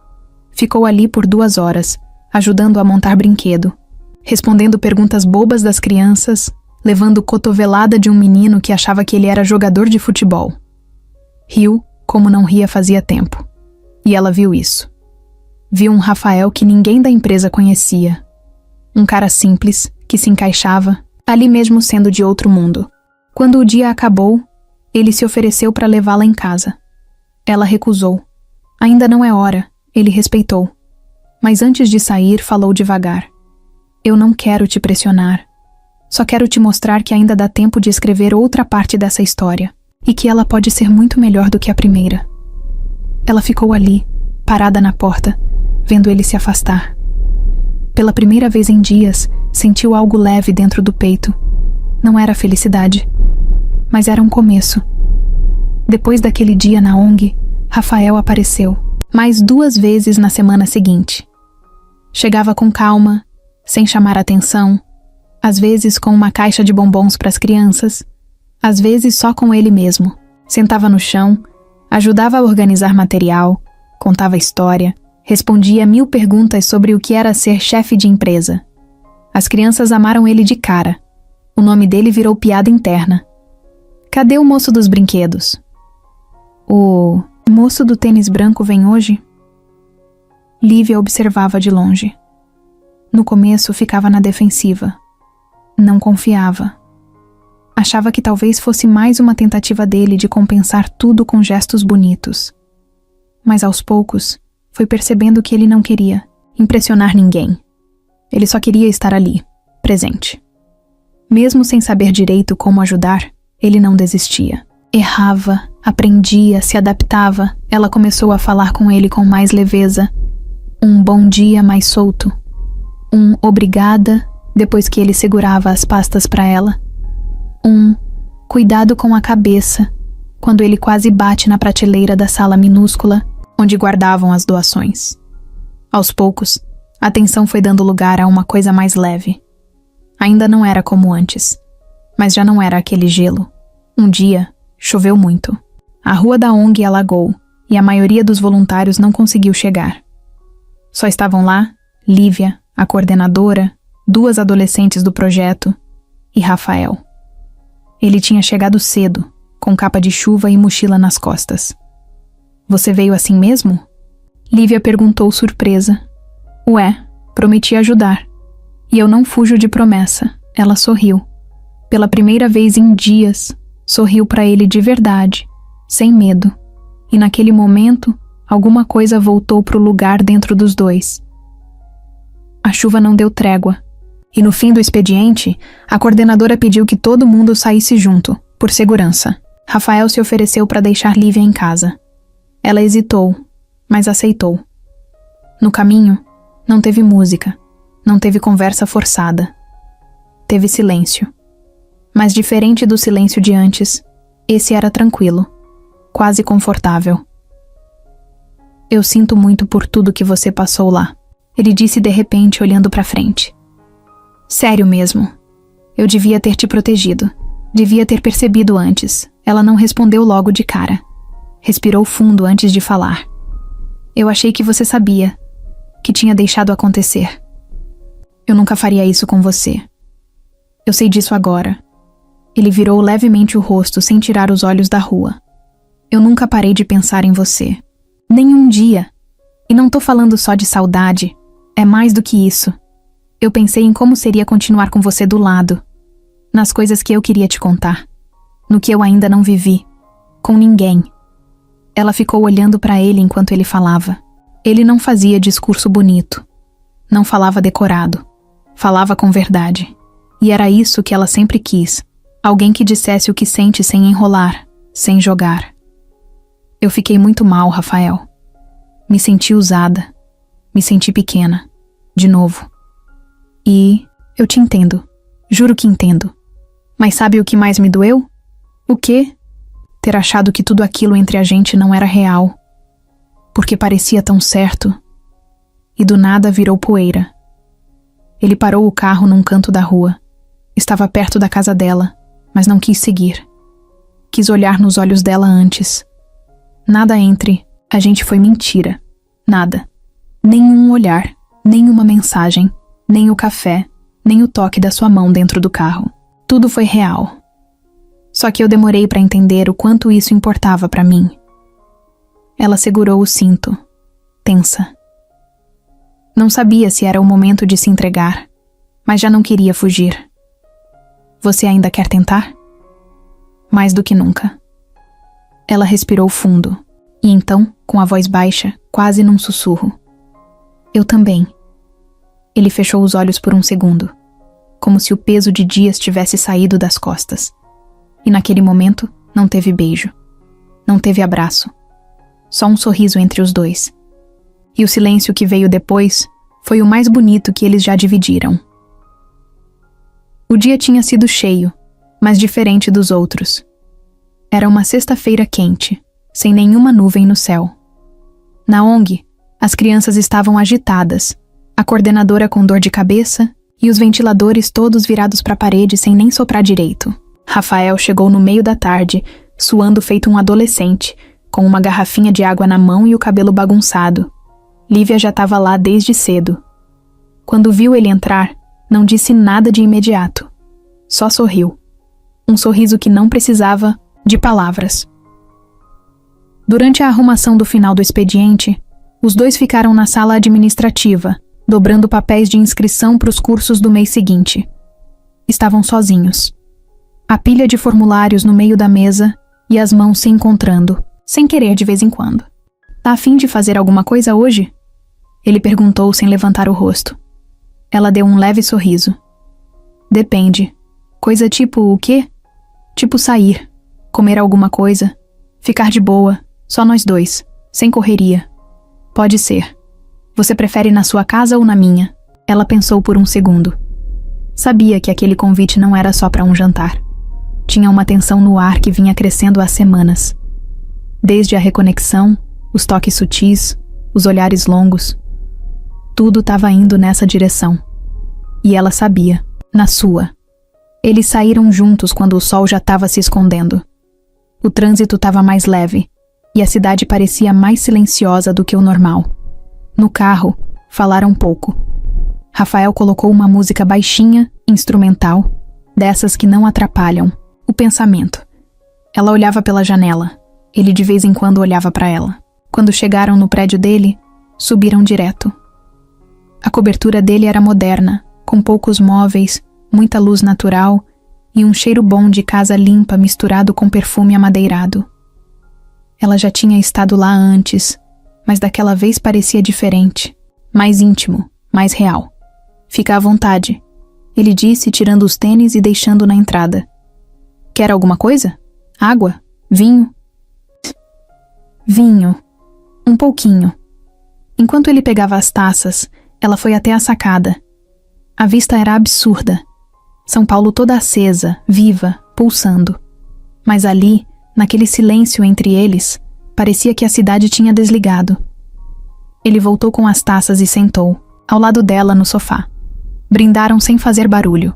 Speaker 1: Ficou ali por 2 horas, ajudando a montar brinquedo, respondendo perguntas bobas das crianças, levando cotovelada de um menino que achava que ele era jogador de futebol. Riu como não ria fazia tempo. E ela viu isso. Viu um Rafael que ninguém da empresa conhecia. Um cara simples, que se encaixava, ali mesmo sendo de outro mundo. Quando o dia acabou, ele se ofereceu para levá-la em casa. Ela recusou. Ainda não é hora, ele respeitou. Mas antes de sair, falou devagar. Eu não quero te pressionar. Só quero te mostrar que ainda dá tempo de escrever outra parte dessa história, e que ela pode ser muito melhor do que a primeira. Ela ficou ali, parada na porta, vendo ele se afastar. Pela primeira vez em dias, sentiu algo leve dentro do peito. Não era felicidade, mas era um começo. Depois daquele dia na ONG, Rafael apareceu, mais 2 vezes na semana seguinte. Chegava com calma, sem chamar atenção, às vezes com uma caixa de bombons para as crianças, às vezes só com ele mesmo. Sentava no chão, ajudava a organizar material, contava história, respondia 1000 perguntas sobre o que era ser chefe de empresa. As crianças amaram ele de cara. O nome dele virou piada interna. Cadê o moço dos brinquedos? O moço do tênis branco vem hoje? Lívia observava de longe. No começo ficava na defensiva. Não confiava. Achava que talvez fosse mais uma tentativa dele de compensar tudo com gestos bonitos. Mas aos poucos, foi percebendo que ele não queria impressionar ninguém. Ele só queria estar ali, presente. Mesmo sem saber direito como ajudar, ele não desistia. Errava, aprendia, se adaptava. Ela começou a falar com ele com mais leveza. Um bom dia mais solto. Um obrigada, depois que ele segurava as pastas para ela. Um cuidado com a cabeça, quando ele quase bate na prateleira da sala minúscula, onde guardavam as doações. Aos poucos, a tensão foi dando lugar a uma coisa mais leve. Ainda não era como antes, mas já não era aquele gelo. Um dia, choveu muito. A rua da ONG alagou, e a maioria dos voluntários não conseguiu chegar. Só estavam lá Lívia, a coordenadora, 2 adolescentes do projeto e Rafael. Ele tinha chegado cedo, com capa de chuva e mochila nas costas. Você veio assim mesmo? Lívia perguntou surpresa. Ué, prometi ajudar. E eu não fujo de promessa. Ela sorriu. Pela primeira vez em dias, sorriu para ele de verdade, sem medo. E naquele momento, alguma coisa voltou pro lugar dentro dos dois. A chuva não deu trégua. E no fim do expediente, a coordenadora pediu que todo mundo saísse junto, por segurança. Rafael se ofereceu para deixar Lívia em casa. Ela hesitou, mas aceitou. No caminho, não teve música, não teve conversa forçada. Teve silêncio. Mas diferente do silêncio de antes, esse era tranquilo, quase confortável. Eu sinto muito por tudo que você passou lá, ele disse de repente olhando para frente. Sério mesmo. Eu devia ter te protegido. Devia ter percebido antes. Ela não respondeu logo de cara. Respirou fundo antes de falar. Eu achei que você sabia. Que tinha deixado acontecer. Eu nunca faria isso com você. Eu sei disso agora. Ele virou levemente o rosto sem tirar os olhos da rua. Eu nunca parei de pensar em você. Nem um dia. E não tô falando só de saudade. É mais do que isso. Eu pensei em como seria continuar com você do lado. Nas coisas que eu queria te contar. No que eu ainda não vivi. Com ninguém. Ela ficou olhando para ele enquanto ele falava. Ele não fazia discurso bonito. Não falava decorado. Falava com verdade. E era isso que ela sempre quis. Alguém que dissesse o que sente sem enrolar, sem jogar. Eu fiquei muito mal, Rafael. Me senti usada. Me senti pequena. De novo. E eu te entendo. Juro que entendo. Mas sabe o que mais me doeu? O quê? Ter achado que tudo aquilo entre a gente não era real. Porque parecia tão certo. E do nada virou poeira. Ele parou o carro num canto da rua. Estava perto da casa dela, mas não quis seguir. Quis olhar nos olhos dela antes. Nada entre a gente foi mentira. Nada. Nenhum olhar, nenhuma mensagem, nem o café, nem o toque da sua mão dentro do carro. Tudo foi real. Só que eu demorei para entender o quanto isso importava para mim. Ela segurou o cinto, tensa. Não sabia se era o momento de se entregar, mas já não queria fugir. Você ainda quer tentar? Mais do que nunca. Ela respirou fundo, e então, com a voz baixa, quase num sussurro. Eu também. Ele fechou os olhos por um segundo, como se o peso de dias tivesse saído das costas. E naquele momento, não teve beijo. Não teve abraço. Só um sorriso entre os dois. E o silêncio que veio depois foi o mais bonito que eles já dividiram. O dia tinha sido cheio, mas diferente dos outros. Era uma sexta-feira quente, sem nenhuma nuvem no céu. Na ONG, as crianças estavam agitadas, a coordenadora com dor de cabeça e os ventiladores todos virados para a parede sem nem soprar direito. Rafael chegou no meio da tarde, suando feito um adolescente, com uma garrafinha de água na mão e o cabelo bagunçado. Lívia já estava lá desde cedo. Quando viu ele entrar, não disse nada de imediato. Só sorriu. Um sorriso que não precisava de palavras. Durante a arrumação do final do expediente, os dois ficaram na sala administrativa, dobrando papéis de inscrição para os cursos do mês seguinte. Estavam sozinhos. A pilha de formulários no meio da mesa e as mãos se encontrando, sem querer de vez em quando. Tá a fim de fazer alguma coisa hoje? Ele perguntou sem levantar o rosto. Ela deu um leve sorriso. Depende. Coisa tipo o quê? Tipo sair, comer alguma coisa, ficar de boa, só nós dois, sem correria. Pode ser. Você prefere na sua casa ou na minha? Ela pensou por um segundo. Sabia que aquele convite não era só para um jantar. Tinha uma tensão no ar que vinha crescendo há semanas. Desde a reconexão, os toques sutis, os olhares longos. Tudo estava indo nessa direção. E ela sabia, na sua. Eles saíram juntos quando o sol já estava se escondendo. O trânsito estava mais leve, e a cidade parecia mais silenciosa do que o normal. No carro, falaram pouco. Rafael colocou uma música baixinha, instrumental, dessas que não atrapalham o pensamento. Ela olhava pela janela. Ele de vez em quando olhava para ela. Quando chegaram no prédio dele, subiram direto. A cobertura dele era moderna, com poucos móveis, muita luz natural e um cheiro bom de casa limpa misturado com perfume amadeirado. Ela já tinha estado lá antes, mas daquela vez parecia diferente, mais íntimo, mais real. Fica à vontade, ele disse, tirando os tênis e deixando na entrada. Quer alguma coisa? Água? Vinho? Vinho. Um pouquinho. Enquanto ele pegava as taças, ela foi até a sacada. A vista era absurda. São Paulo toda acesa, viva, pulsando. Mas ali, naquele silêncio entre eles, parecia que a cidade tinha desligado. Ele voltou com as taças e sentou, ao lado dela no sofá. Brindaram sem fazer barulho.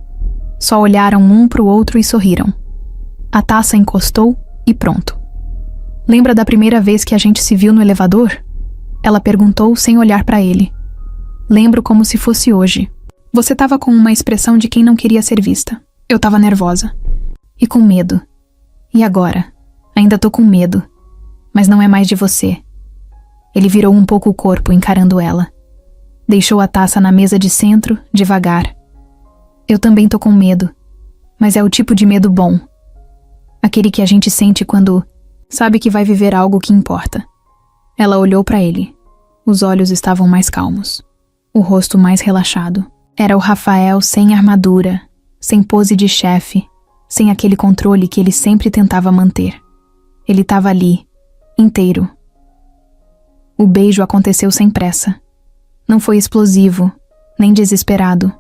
Speaker 1: Só olharam um pro outro e sorriram. A taça encostou e pronto. Lembra da primeira vez que a gente se viu no elevador? Ela perguntou sem olhar para ele. Lembro como se fosse hoje. Você estava com uma expressão de quem não queria ser vista. Eu estava nervosa. E com medo. E agora? Ainda tô com medo. Mas não é mais de você. Ele virou um pouco o corpo, encarando ela. Deixou a taça na mesa de centro, devagar. Eu também tô com medo. Mas é o tipo de medo bom. Aquele que a gente sente quando sabe que vai viver algo que importa. Ela olhou para ele. Os olhos estavam mais calmos. O rosto mais relaxado. Era o Rafael sem armadura, sem pose de chefe, sem aquele controle que ele sempre tentava manter. Ele estava ali, inteiro. O beijo aconteceu sem pressa. Não foi explosivo, nem desesperado.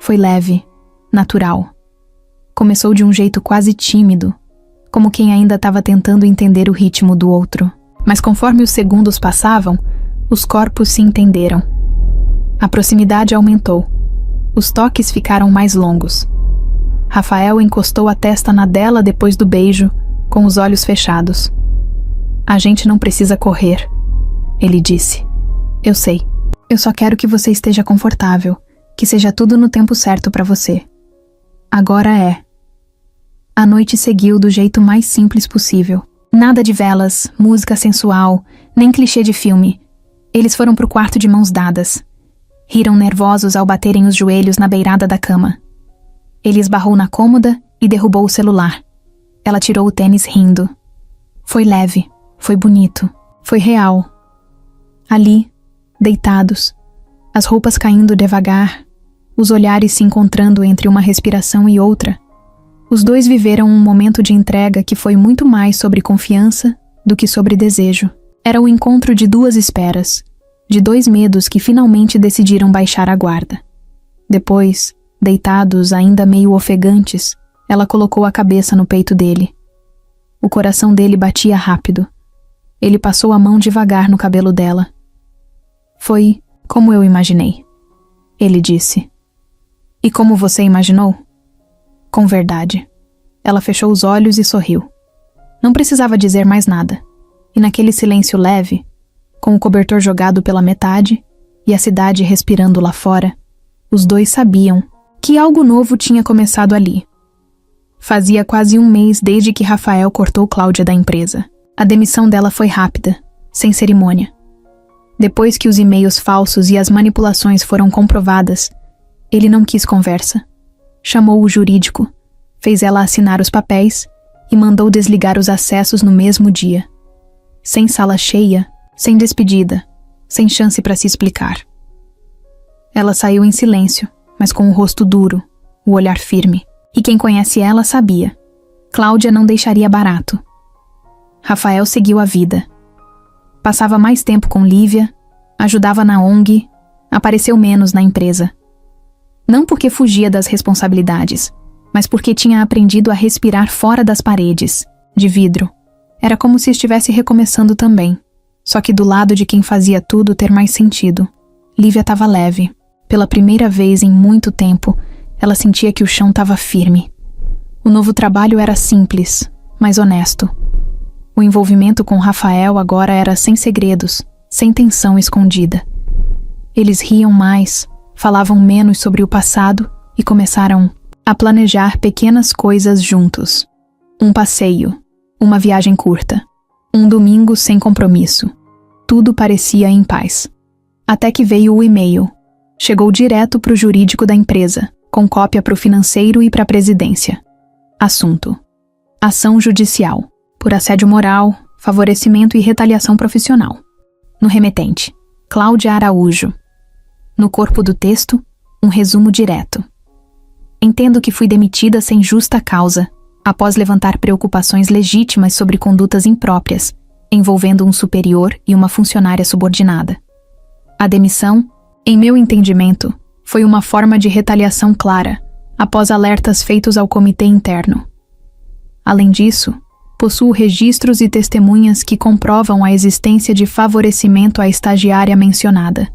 Speaker 1: Foi leve, natural. Começou de um jeito quase tímido, como quem ainda estava tentando entender o ritmo do outro. Mas conforme os segundos passavam, os corpos se entenderam. A proximidade aumentou. Os toques ficaram mais longos. Rafael encostou a testa na dela depois do beijo, com os olhos fechados. A gente não precisa correr, ele disse. Eu sei. Eu só quero que você esteja confortável, que seja tudo no tempo certo para você. Agora é. A noite seguiu do jeito mais simples possível. Nada de velas, música sensual, nem clichê de filme. Eles foram pro quarto de mãos dadas. Riram nervosos ao baterem os joelhos na beirada da cama. Ele esbarrou na cômoda e derrubou o celular. Ela tirou o tênis rindo. Foi leve, foi bonito, foi real. Ali, deitados, as roupas caindo devagar, os olhares se encontrando entre uma respiração e outra. Os dois viveram um momento de entrega que foi muito mais sobre confiança do que sobre desejo. Era o encontro de duas esperas, de dois medos que finalmente decidiram baixar a guarda. Depois, deitados, ainda meio ofegantes, ela colocou a cabeça no peito dele. O coração dele batia rápido. Ele passou a mão devagar no cabelo dela. Foi como eu imaginei, ele disse. E como você imaginou? Com verdade. Ela fechou os olhos e sorriu. Não precisava dizer mais nada. E naquele silêncio leve, com o cobertor jogado pela metade e a cidade respirando lá fora, os dois sabiam que algo novo tinha começado ali. Fazia quase um mês desde que Rafael cortou Cláudia da empresa. A demissão dela foi rápida, sem cerimônia. Depois que os e-mails falsos e as manipulações foram comprovadas, ele não quis conversa. Chamou o jurídico, fez ela assinar os papéis e mandou desligar os acessos no mesmo dia. Sem sala cheia, sem despedida, sem chance para se explicar. Ela saiu em silêncio, mas com o rosto duro, o olhar firme. E quem conhece ela sabia. Cláudia não deixaria barato. Rafael seguiu a vida. Passava mais tempo com Lívia, ajudava na ONG, apareceu menos na empresa. Não porque fugia das responsabilidades, mas porque tinha aprendido a respirar fora das paredes, de vidro. Era como se estivesse recomeçando também, só que do lado de quem fazia tudo ter mais sentido. Lívia estava leve. Pela primeira vez em muito tempo, ela sentia que o chão estava firme. O novo trabalho era simples, mas honesto. O envolvimento com Rafael agora era sem segredos, sem tensão escondida. Eles riam mais, falavam menos sobre o passado e começaram a planejar pequenas coisas juntos. Um passeio, uma viagem curta, um domingo sem compromisso. Tudo parecia em paz. Até que veio o e-mail. Chegou direto para o jurídico da empresa, com cópia para o financeiro e para a presidência. Assunto: ação judicial, por assédio moral, favorecimento e retaliação profissional. No remetente: Cláudia Araújo. No corpo do texto, um resumo direto. Entendo que fui demitida sem justa causa, após levantar preocupações legítimas sobre condutas impróprias, envolvendo um superior e uma funcionária subordinada. A demissão, em meu entendimento, foi uma forma de retaliação clara, após alertas feitos ao comitê interno. Além disso, possuo registros e testemunhas que comprovam a existência de favorecimento à estagiária mencionada,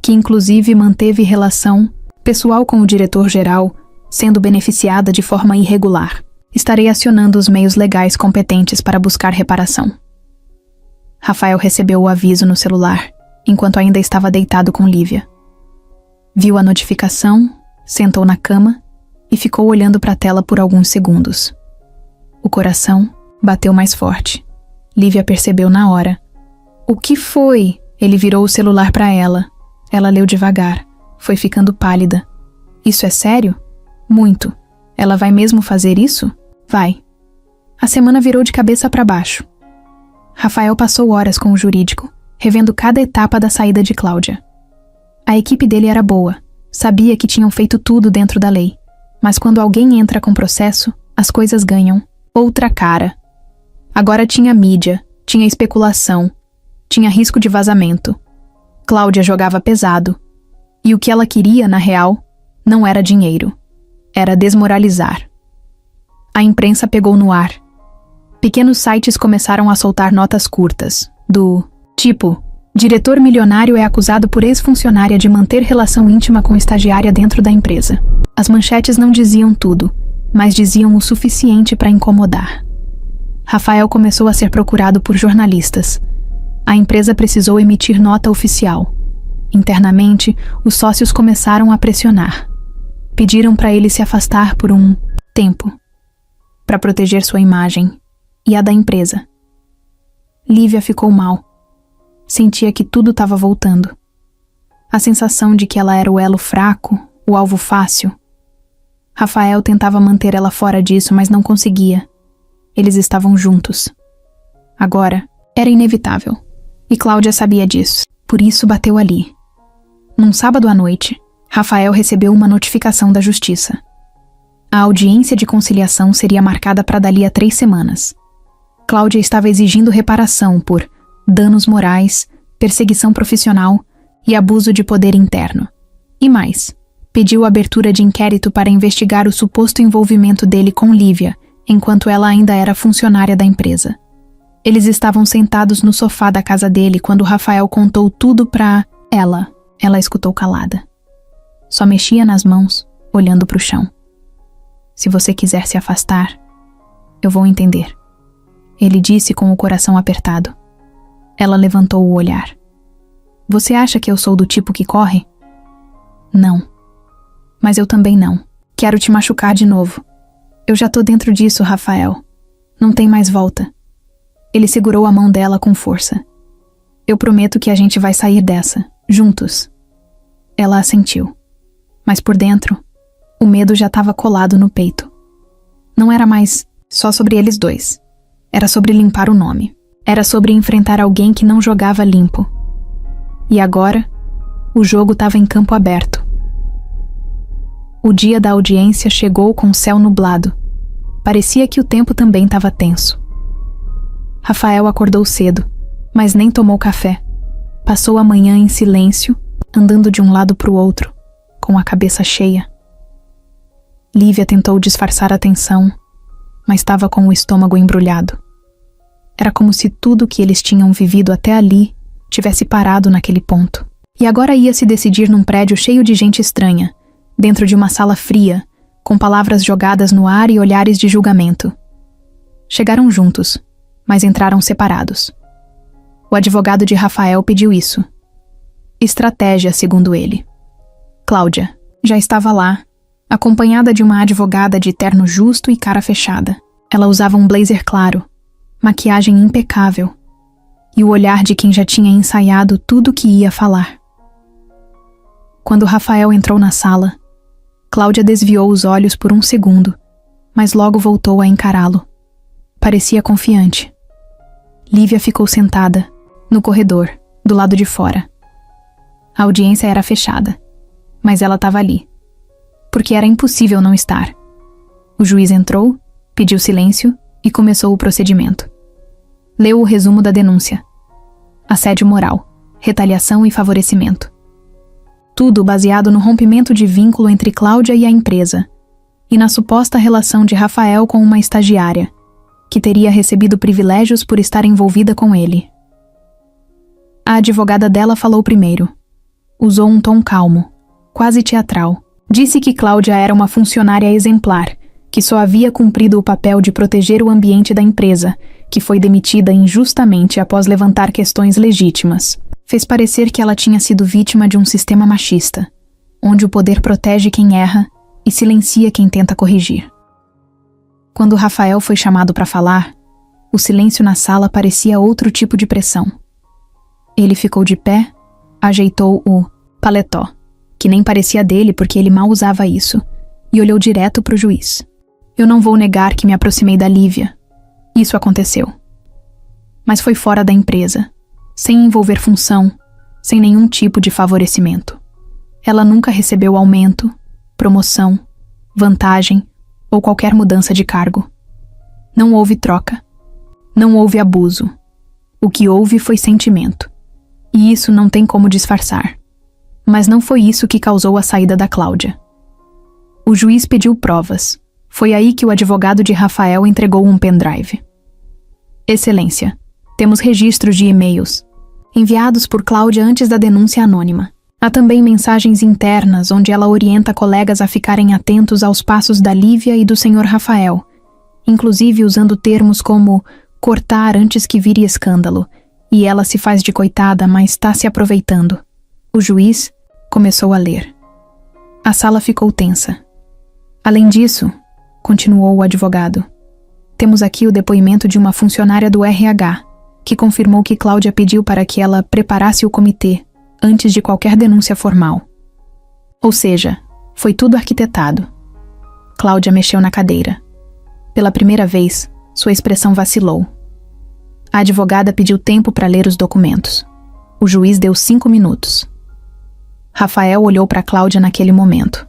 Speaker 1: que inclusive manteve relação pessoal com o diretor-geral, sendo beneficiada de forma irregular. Estarei acionando os meios legais competentes para buscar reparação. Rafael recebeu o aviso no celular, enquanto ainda estava deitado com Lívia. Viu a notificação, sentou na cama e ficou olhando para a tela por alguns segundos. O coração bateu mais forte. Lívia percebeu na hora. O que foi? Ele virou o celular para ela. Ela leu devagar. Foi ficando pálida. Isso é sério? Muito. Ela vai mesmo fazer isso? Vai. A semana virou de cabeça para baixo. Rafael passou horas com o jurídico, revendo cada etapa da saída de Cláudia. A equipe dele era boa. Sabia que tinham feito tudo dentro da lei. Mas quando alguém entra com processo, as coisas ganham outra cara. Agora tinha mídia, tinha especulação, tinha risco de vazamento. Cláudia jogava pesado. E o que ela queria, na real, não era dinheiro. Era desmoralizar. A imprensa pegou no ar. Pequenos sites começaram a soltar notas curtas, do tipo: diretor milionário é acusado por ex-funcionária de manter relação íntima com estagiária dentro da empresa. As manchetes não diziam tudo, mas diziam o suficiente para incomodar. Rafael começou a ser procurado por jornalistas. A empresa precisou emitir nota oficial. Internamente, os sócios começaram a pressionar. Pediram para ele se afastar por um tempo, para proteger sua imagem e a da empresa. Lívia ficou mal. Sentia que tudo estava voltando. A sensação de que ela era o elo fraco, o alvo fácil. Rafael tentava manter ela fora disso, mas não conseguia. Eles estavam juntos. Agora, era inevitável. E Cláudia sabia disso. Por isso bateu ali. Num sábado à noite, Rafael recebeu uma notificação da justiça. A audiência de conciliação seria marcada para dali a 3 semanas. Cláudia estava exigindo reparação por danos morais, perseguição profissional e abuso de poder interno. E mais, pediu abertura de inquérito para investigar o suposto envolvimento dele com Lívia, enquanto ela ainda era funcionária da empresa. Eles estavam sentados no sofá da casa dele quando Rafael contou tudo para ela. Ela escutou calada. Só mexia nas mãos, olhando para o chão. Se você quiser se afastar, eu vou entender. Ele disse com o coração apertado. Ela levantou o olhar. Você acha que eu sou do tipo que corre? Não. Mas eu também não. Quero te machucar de novo. Eu já tô dentro disso, Rafael. Não tem mais volta. Ele segurou a mão dela com força. Eu prometo que a gente vai sair dessa, juntos. Ela assentiu. Mas por dentro, o medo já estava colado no peito. Não era mais só sobre eles dois. Era sobre limpar o nome. Era sobre enfrentar alguém que não jogava limpo. E agora, o jogo estava em campo aberto. O dia da audiência chegou com o céu nublado. Parecia que o tempo também estava tenso. Rafael acordou cedo, mas nem tomou café. Passou a manhã em silêncio, andando de um lado para o outro, com a cabeça cheia. Lívia tentou disfarçar a tensão, mas estava com o estômago embrulhado. Era como se tudo que eles tinham vivido até ali tivesse parado naquele ponto. E agora ia se decidir num prédio cheio de gente estranha, dentro de uma sala fria, com palavras jogadas no ar e olhares de julgamento. Chegaram juntos, mas entraram separados. O advogado de Rafael pediu isso. Estratégia, segundo ele. Cláudia já estava lá, acompanhada de uma advogada de terno justo e cara fechada. Ela usava um blazer claro, maquiagem impecável e o olhar de quem já tinha ensaiado tudo o que ia falar. Quando Rafael entrou na sala, Cláudia desviou os olhos por um segundo, mas logo voltou a encará-lo. Parecia confiante. Lívia ficou sentada, no corredor, do lado de fora. A audiência era fechada, mas ela estava ali, porque era impossível não estar. O juiz entrou, pediu silêncio e começou o procedimento. Leu o resumo da denúncia. Assédio moral, retaliação e favorecimento. Tudo baseado no rompimento de vínculo entre Cláudia e a empresa, e na suposta relação de Rafael com uma estagiária, que teria recebido privilégios por estar envolvida com ele. A advogada dela falou primeiro. Usou um tom calmo, quase teatral. Disse que Cláudia era uma funcionária exemplar, que só havia cumprido o papel de proteger o ambiente da empresa, que foi demitida injustamente após levantar questões legítimas. Fez parecer que ela tinha sido vítima de um sistema machista, onde o poder protege quem erra e silencia quem tenta corrigir. Quando Rafael foi chamado para falar, o silêncio na sala parecia outro tipo de pressão. Ele ficou de pé, ajeitou o paletó, que nem parecia dele porque ele mal usava isso, e olhou direto para o juiz. Eu não vou negar que me aproximei da Lívia. Isso aconteceu. Mas foi fora da empresa, sem envolver função, sem nenhum tipo de favorecimento. Ela nunca recebeu aumento, promoção, vantagem ou qualquer mudança de cargo. Não houve troca. Não houve abuso. O que houve foi sentimento. E isso não tem como disfarçar. Mas não foi isso que causou a saída da Cláudia. O juiz pediu provas. Foi aí que o advogado de Rafael entregou um pendrive. Excelência, temos registros de e-mails enviados por Cláudia antes da denúncia anônima. Há também mensagens internas onde ela orienta colegas a ficarem atentos aos passos da Lívia e do Sr. Rafael, inclusive usando termos como cortar antes que vire escândalo, e ela se faz de coitada, mas está se aproveitando. O juiz começou a ler. A sala ficou tensa. Além disso, continuou o advogado, temos aqui o depoimento de uma funcionária do RH, que confirmou que Cláudia pediu para que ela preparasse o comitê antes de qualquer denúncia formal. Ou seja, foi tudo arquitetado. Cláudia mexeu na cadeira. Pela primeira vez, sua expressão vacilou. A advogada pediu tempo para ler os documentos. O juiz deu 5 minutos. Rafael olhou para Cláudia naquele momento.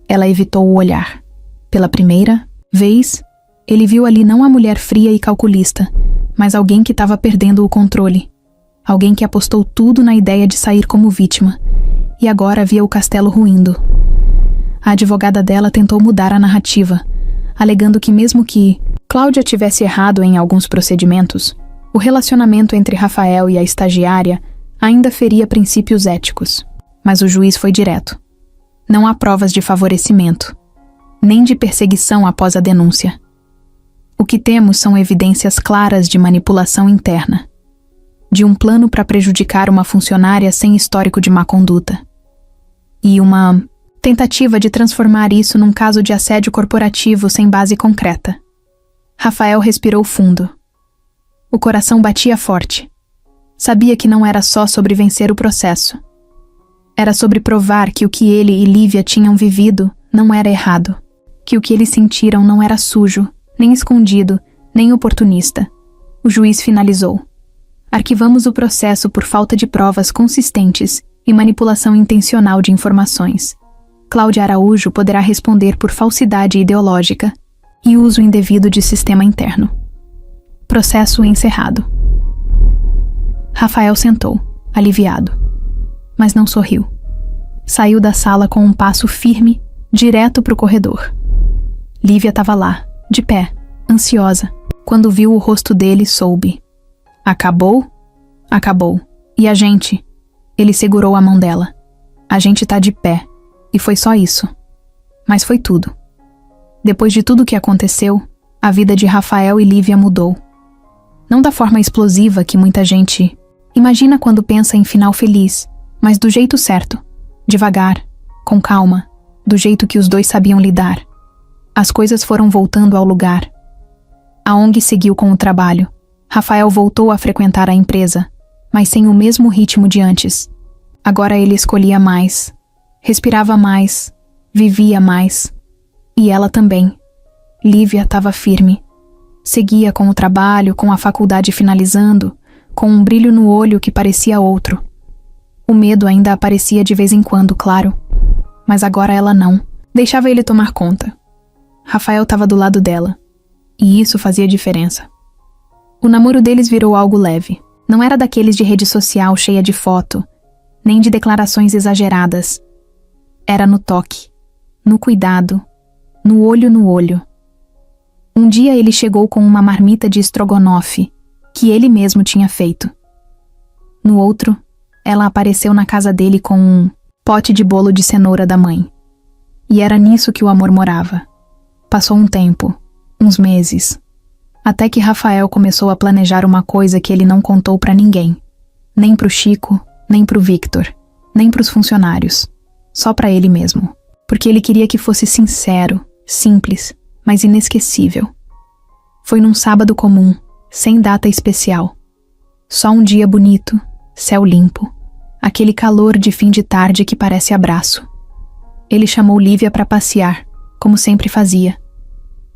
Speaker 1: Ela evitou o olhar. Pela primeira vez, ele viu ali não a mulher fria e calculista, mas alguém que estava perdendo o controle. Alguém que apostou tudo na ideia de sair como vítima, e agora via o castelo ruindo. A advogada dela tentou mudar a narrativa, alegando que mesmo que Cláudia tivesse errado em alguns procedimentos, o relacionamento entre Rafael e a estagiária ainda feria princípios éticos. Mas o juiz foi direto. Não há provas de favorecimento, nem de perseguição após a denúncia. O que temos são evidências claras de manipulação interna, de um plano para prejudicar uma funcionária sem histórico de má conduta, e uma tentativa de transformar isso num caso de assédio corporativo sem base concreta. Rafael respirou fundo. O coração batia forte. Sabia que não era só sobre vencer o processo. Era sobre provar que o que ele e Lívia tinham vivido não era errado, que o que eles sentiram não era sujo, nem escondido, nem oportunista. O juiz finalizou. Arquivamos o processo por falta de provas consistentes e manipulação intencional de informações. Cláudia Araújo poderá responder por falsidade ideológica e uso indevido de sistema interno. Processo encerrado. Rafael sentou, aliviado, mas não sorriu. Saiu da sala com um passo firme, direto para o corredor. Lívia estava lá, de pé, ansiosa. Quando viu o rosto dele, soube. Acabou? Acabou. E a gente? Ele segurou a mão dela. A gente tá de pé. E foi só isso. Mas foi tudo. Depois de tudo que aconteceu, a vida de Rafael e Lívia mudou. Não da forma explosiva que muita gente imagina quando pensa em final feliz, mas do jeito certo. Devagar, com calma, do jeito que os dois sabiam lidar. As coisas foram voltando ao lugar. A ONG seguiu com o trabalho. Rafael voltou a frequentar a empresa, mas sem o mesmo ritmo de antes. Agora ele escolhia mais, respirava mais, vivia mais. E ela também. Lívia estava firme. Seguia com o trabalho, com a faculdade finalizando, com um brilho no olho que parecia outro. O medo ainda aparecia de vez em quando, claro. Mas agora ela não. Deixava ele tomar conta. Rafael estava do lado dela. E isso fazia diferença. O namoro deles virou algo leve. Não era daqueles de rede social cheia de foto, nem de declarações exageradas. Era no toque, no cuidado, no olho no olho. Um dia ele chegou com uma marmita de estrogonofe, que ele mesmo tinha feito. No outro, ela apareceu na casa dele com um pote de bolo de cenoura da mãe. E era nisso que o amor morava. Passou um tempo, uns meses, até que Rafael começou a planejar uma coisa que ele não contou pra ninguém. Nem pro Chico, nem pro Victor, nem pros funcionários. Só pra ele mesmo. Porque ele queria que fosse sincero, simples, mas inesquecível. Foi num sábado comum, sem data especial. Só um dia bonito, céu limpo, aquele calor de fim de tarde que parece abraço. Ele chamou Lívia pra passear, como sempre fazia.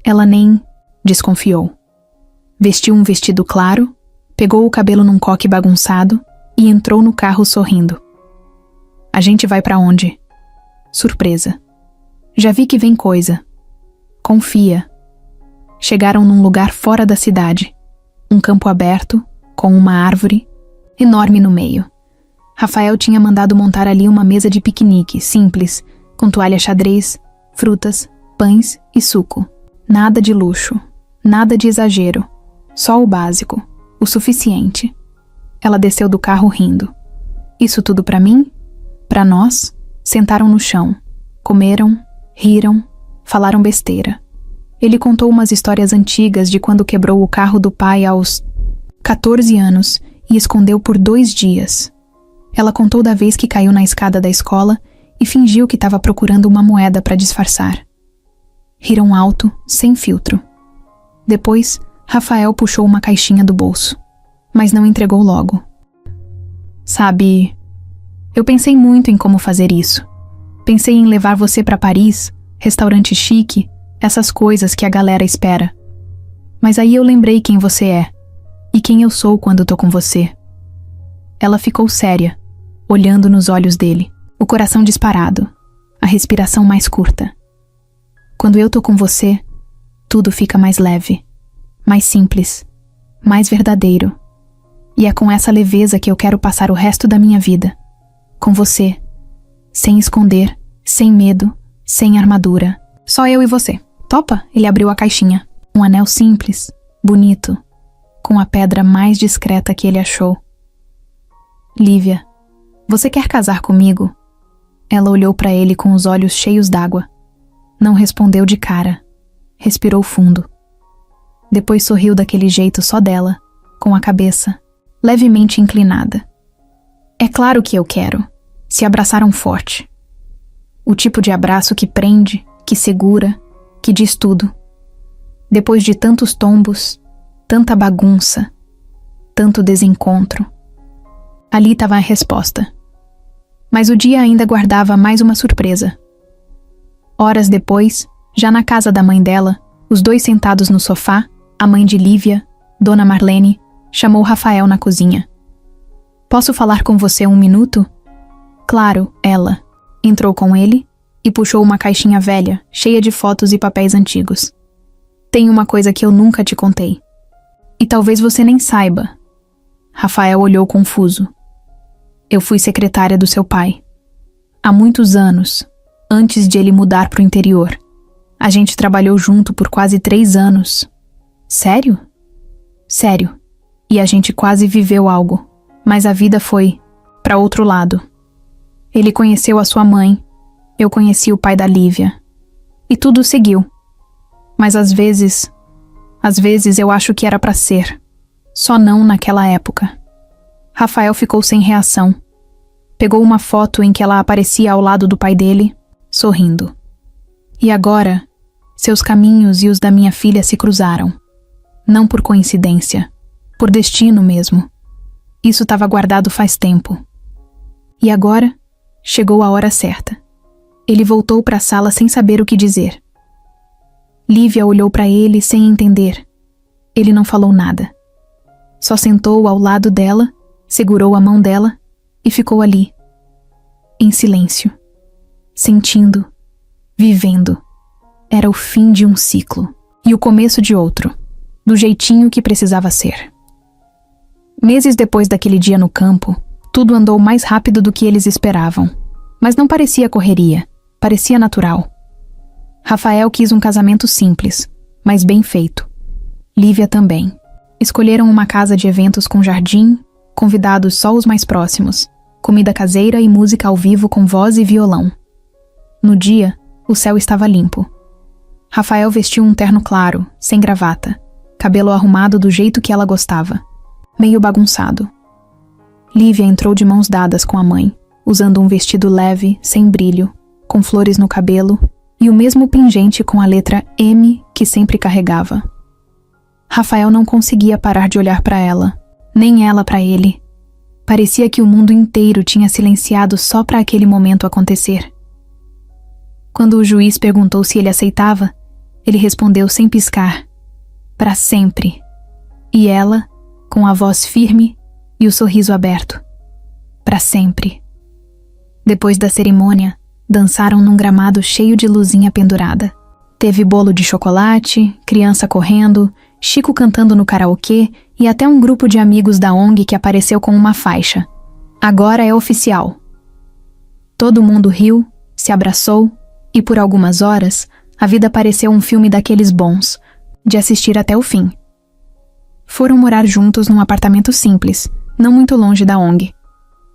Speaker 1: Ela nem desconfiou. Vestiu um vestido claro, pegou o cabelo num coque bagunçado e entrou no carro sorrindo. A gente vai pra onde? Surpresa. Já vi que vem coisa. Confia. Chegaram num lugar fora da cidade. Um campo aberto, com uma árvore enorme no meio. Rafael tinha mandado montar ali uma mesa de piquenique, simples, com toalha xadrez, frutas, pães e suco. Nada de luxo, nada de exagero. Só o básico, o suficiente. Ela desceu do carro rindo. Isso tudo pra mim? Para nós, sentaram no chão, comeram, riram, falaram besteira. Ele contou umas histórias antigas de quando quebrou o carro do pai aos 14 anos e escondeu por 2 dias. Ela contou da vez que caiu na escada da escola e fingiu que estava procurando uma moeda para disfarçar. Riram alto, sem filtro. Depois, Rafael puxou uma caixinha do bolso, mas não entregou logo. Sabe, eu pensei muito em como fazer isso. Pensei em levar você para Paris, restaurante chique, essas coisas que a galera espera. Mas aí eu lembrei quem você é e quem eu sou quando tô com você. Ela ficou séria, olhando nos olhos dele, o coração disparado, a respiração mais curta. Quando eu tô com você, tudo fica mais leve, mais simples, mais verdadeiro. E é com essa leveza que eu quero passar o resto da minha vida. Com você. Sem esconder, sem medo, sem armadura. Só eu e você. Topa? Ele abriu a caixinha. Um anel simples, bonito, com a pedra mais discreta que ele achou. Lívia, você quer casar comigo? Ela olhou para ele com os olhos cheios d'água. Não respondeu de cara. Respirou fundo. Depois sorriu daquele jeito só dela, com a cabeça levemente inclinada. É claro que eu quero. Se abraçaram forte. O tipo de abraço que prende, que segura, que diz tudo. Depois de tantos tombos, tanta bagunça, tanto desencontro. Ali estava a resposta. Mas o dia ainda guardava mais uma surpresa. Horas depois, já na casa da mãe dela, os dois sentados no sofá, a mãe de Lívia, Dona Marlene, chamou Rafael na cozinha. Posso falar com você 1 minuto? Claro, ela. Entrou com ele e puxou uma caixinha velha, cheia de fotos e papéis antigos. Tem uma coisa que eu nunca te contei. E talvez você nem saiba. Rafael olhou confuso. Eu fui secretária do seu pai. Há muitos anos, antes de ele mudar para o interior. A gente trabalhou junto por quase 3 anos. Sério? Sério. E a gente quase viveu algo. Mas a vida foi para outro lado. Ele conheceu a sua mãe. Eu conheci o pai da Lívia. E tudo seguiu. Mas às vezes eu acho que era para ser. Só não naquela época. Rafael ficou sem reação. Pegou uma foto em que ela aparecia ao lado do pai dele, sorrindo. E agora, seus caminhos e os da minha filha se cruzaram. Não por coincidência, por destino mesmo. Isso estava guardado faz tempo. E agora, chegou a hora certa. Ele voltou para a sala sem saber o que dizer. Lívia olhou para ele sem entender. Ele não falou nada. Só sentou ao lado dela, segurou a mão dela e ficou ali, em silêncio, sentindo, vivendo. Era o fim de um ciclo e o começo de outro, do jeitinho que precisava ser. Meses depois daquele dia no campo, tudo andou mais rápido do que eles esperavam. Mas não parecia correria, parecia natural. Rafael quis um casamento simples, mas bem feito. Lívia também. Escolheram uma casa de eventos com jardim, convidados só os mais próximos, comida caseira e música ao vivo com voz e violão. No dia, o céu estava limpo. Rafael vestiu um terno claro, sem gravata, cabelo arrumado do jeito que ela gostava, meio bagunçado. Lívia entrou de mãos dadas com a mãe, usando um vestido leve, sem brilho, com flores no cabelo e o mesmo pingente com a letra M que sempre carregava. Rafael não conseguia parar de olhar para ela, nem ela para ele. Parecia que o mundo inteiro tinha silenciado só para aquele momento acontecer. Quando o juiz perguntou se ele aceitava, ele respondeu sem piscar: para sempre. E ela, com a voz firme e o sorriso aberto: para sempre. Depois da cerimônia, dançaram num gramado cheio de luzinha pendurada. Teve bolo de chocolate, criança correndo, Chico cantando no karaokê e até um grupo de amigos da ONG que apareceu com uma faixa. Agora é oficial. Todo mundo riu, se abraçou e por algumas horas a vida pareceu um filme daqueles bons, de assistir até o fim. Foram morar juntos num apartamento simples, não muito longe da ONG.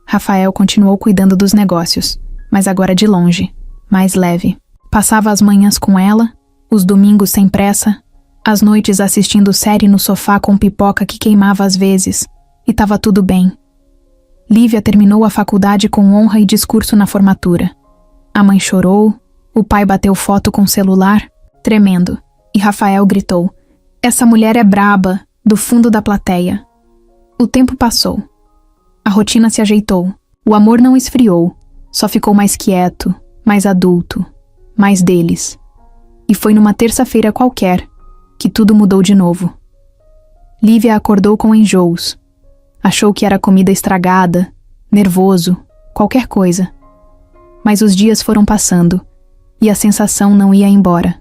Speaker 1: Rafael continuou cuidando dos negócios, mas agora de longe, mais leve. Passava as manhãs com ela, os domingos sem pressa, as noites assistindo série no sofá com pipoca que queimava às vezes, e tava tudo bem. Lívia terminou a faculdade com honra e discurso na formatura. A mãe chorou, o pai bateu foto com o celular, tremendo, e Rafael gritou: "Essa mulher é braba", do fundo da plateia. O tempo passou. A rotina se ajeitou. O amor não esfriou, só ficou mais quieto, mais adulto, mais deles. E foi numa terça-feira qualquer que tudo mudou de novo. Lívia acordou com enjoos. Achou que era comida estragada, nervoso, qualquer coisa. Mas os dias foram passando e a sensação não ia embora.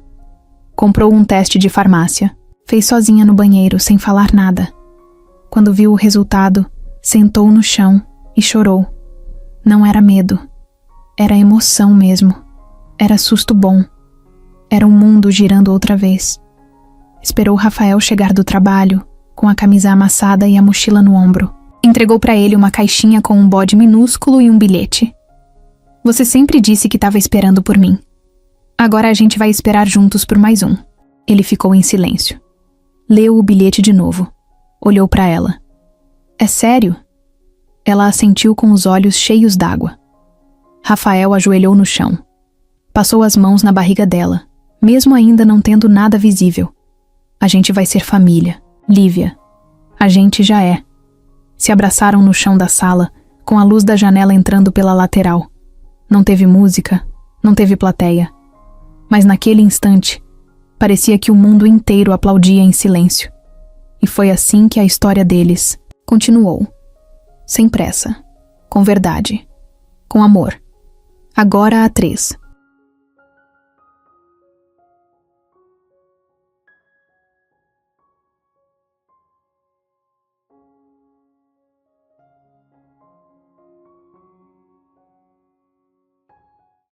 Speaker 1: Comprou um teste de farmácia. Fez sozinha no banheiro, sem falar nada. Quando viu o resultado, sentou no chão e chorou. Não era medo. Era emoção mesmo. Era susto bom. Era o mundo girando outra vez. Esperou Rafael chegar do trabalho, com a camisa amassada e a mochila no ombro. Entregou para ele uma caixinha com um bode minúsculo e um bilhete. "Você sempre disse que estava esperando por mim. Agora a gente vai esperar juntos por mais um." Ele ficou em silêncio. Leu o bilhete de novo. Olhou para ela. "É sério?" Ela assentiu com os olhos cheios d'água. Rafael ajoelhou no chão. Passou as mãos na barriga dela, mesmo ainda não tendo nada visível. "A gente vai ser família, Lívia. A gente já é." Se abraçaram no chão da sala, com a luz da janela entrando pela lateral. Não teve música, não teve plateia. Mas naquele instante, parecia que o mundo inteiro aplaudia em silêncio. E foi assim que a história deles continuou. Sem pressa, com verdade, com amor. Agora a três.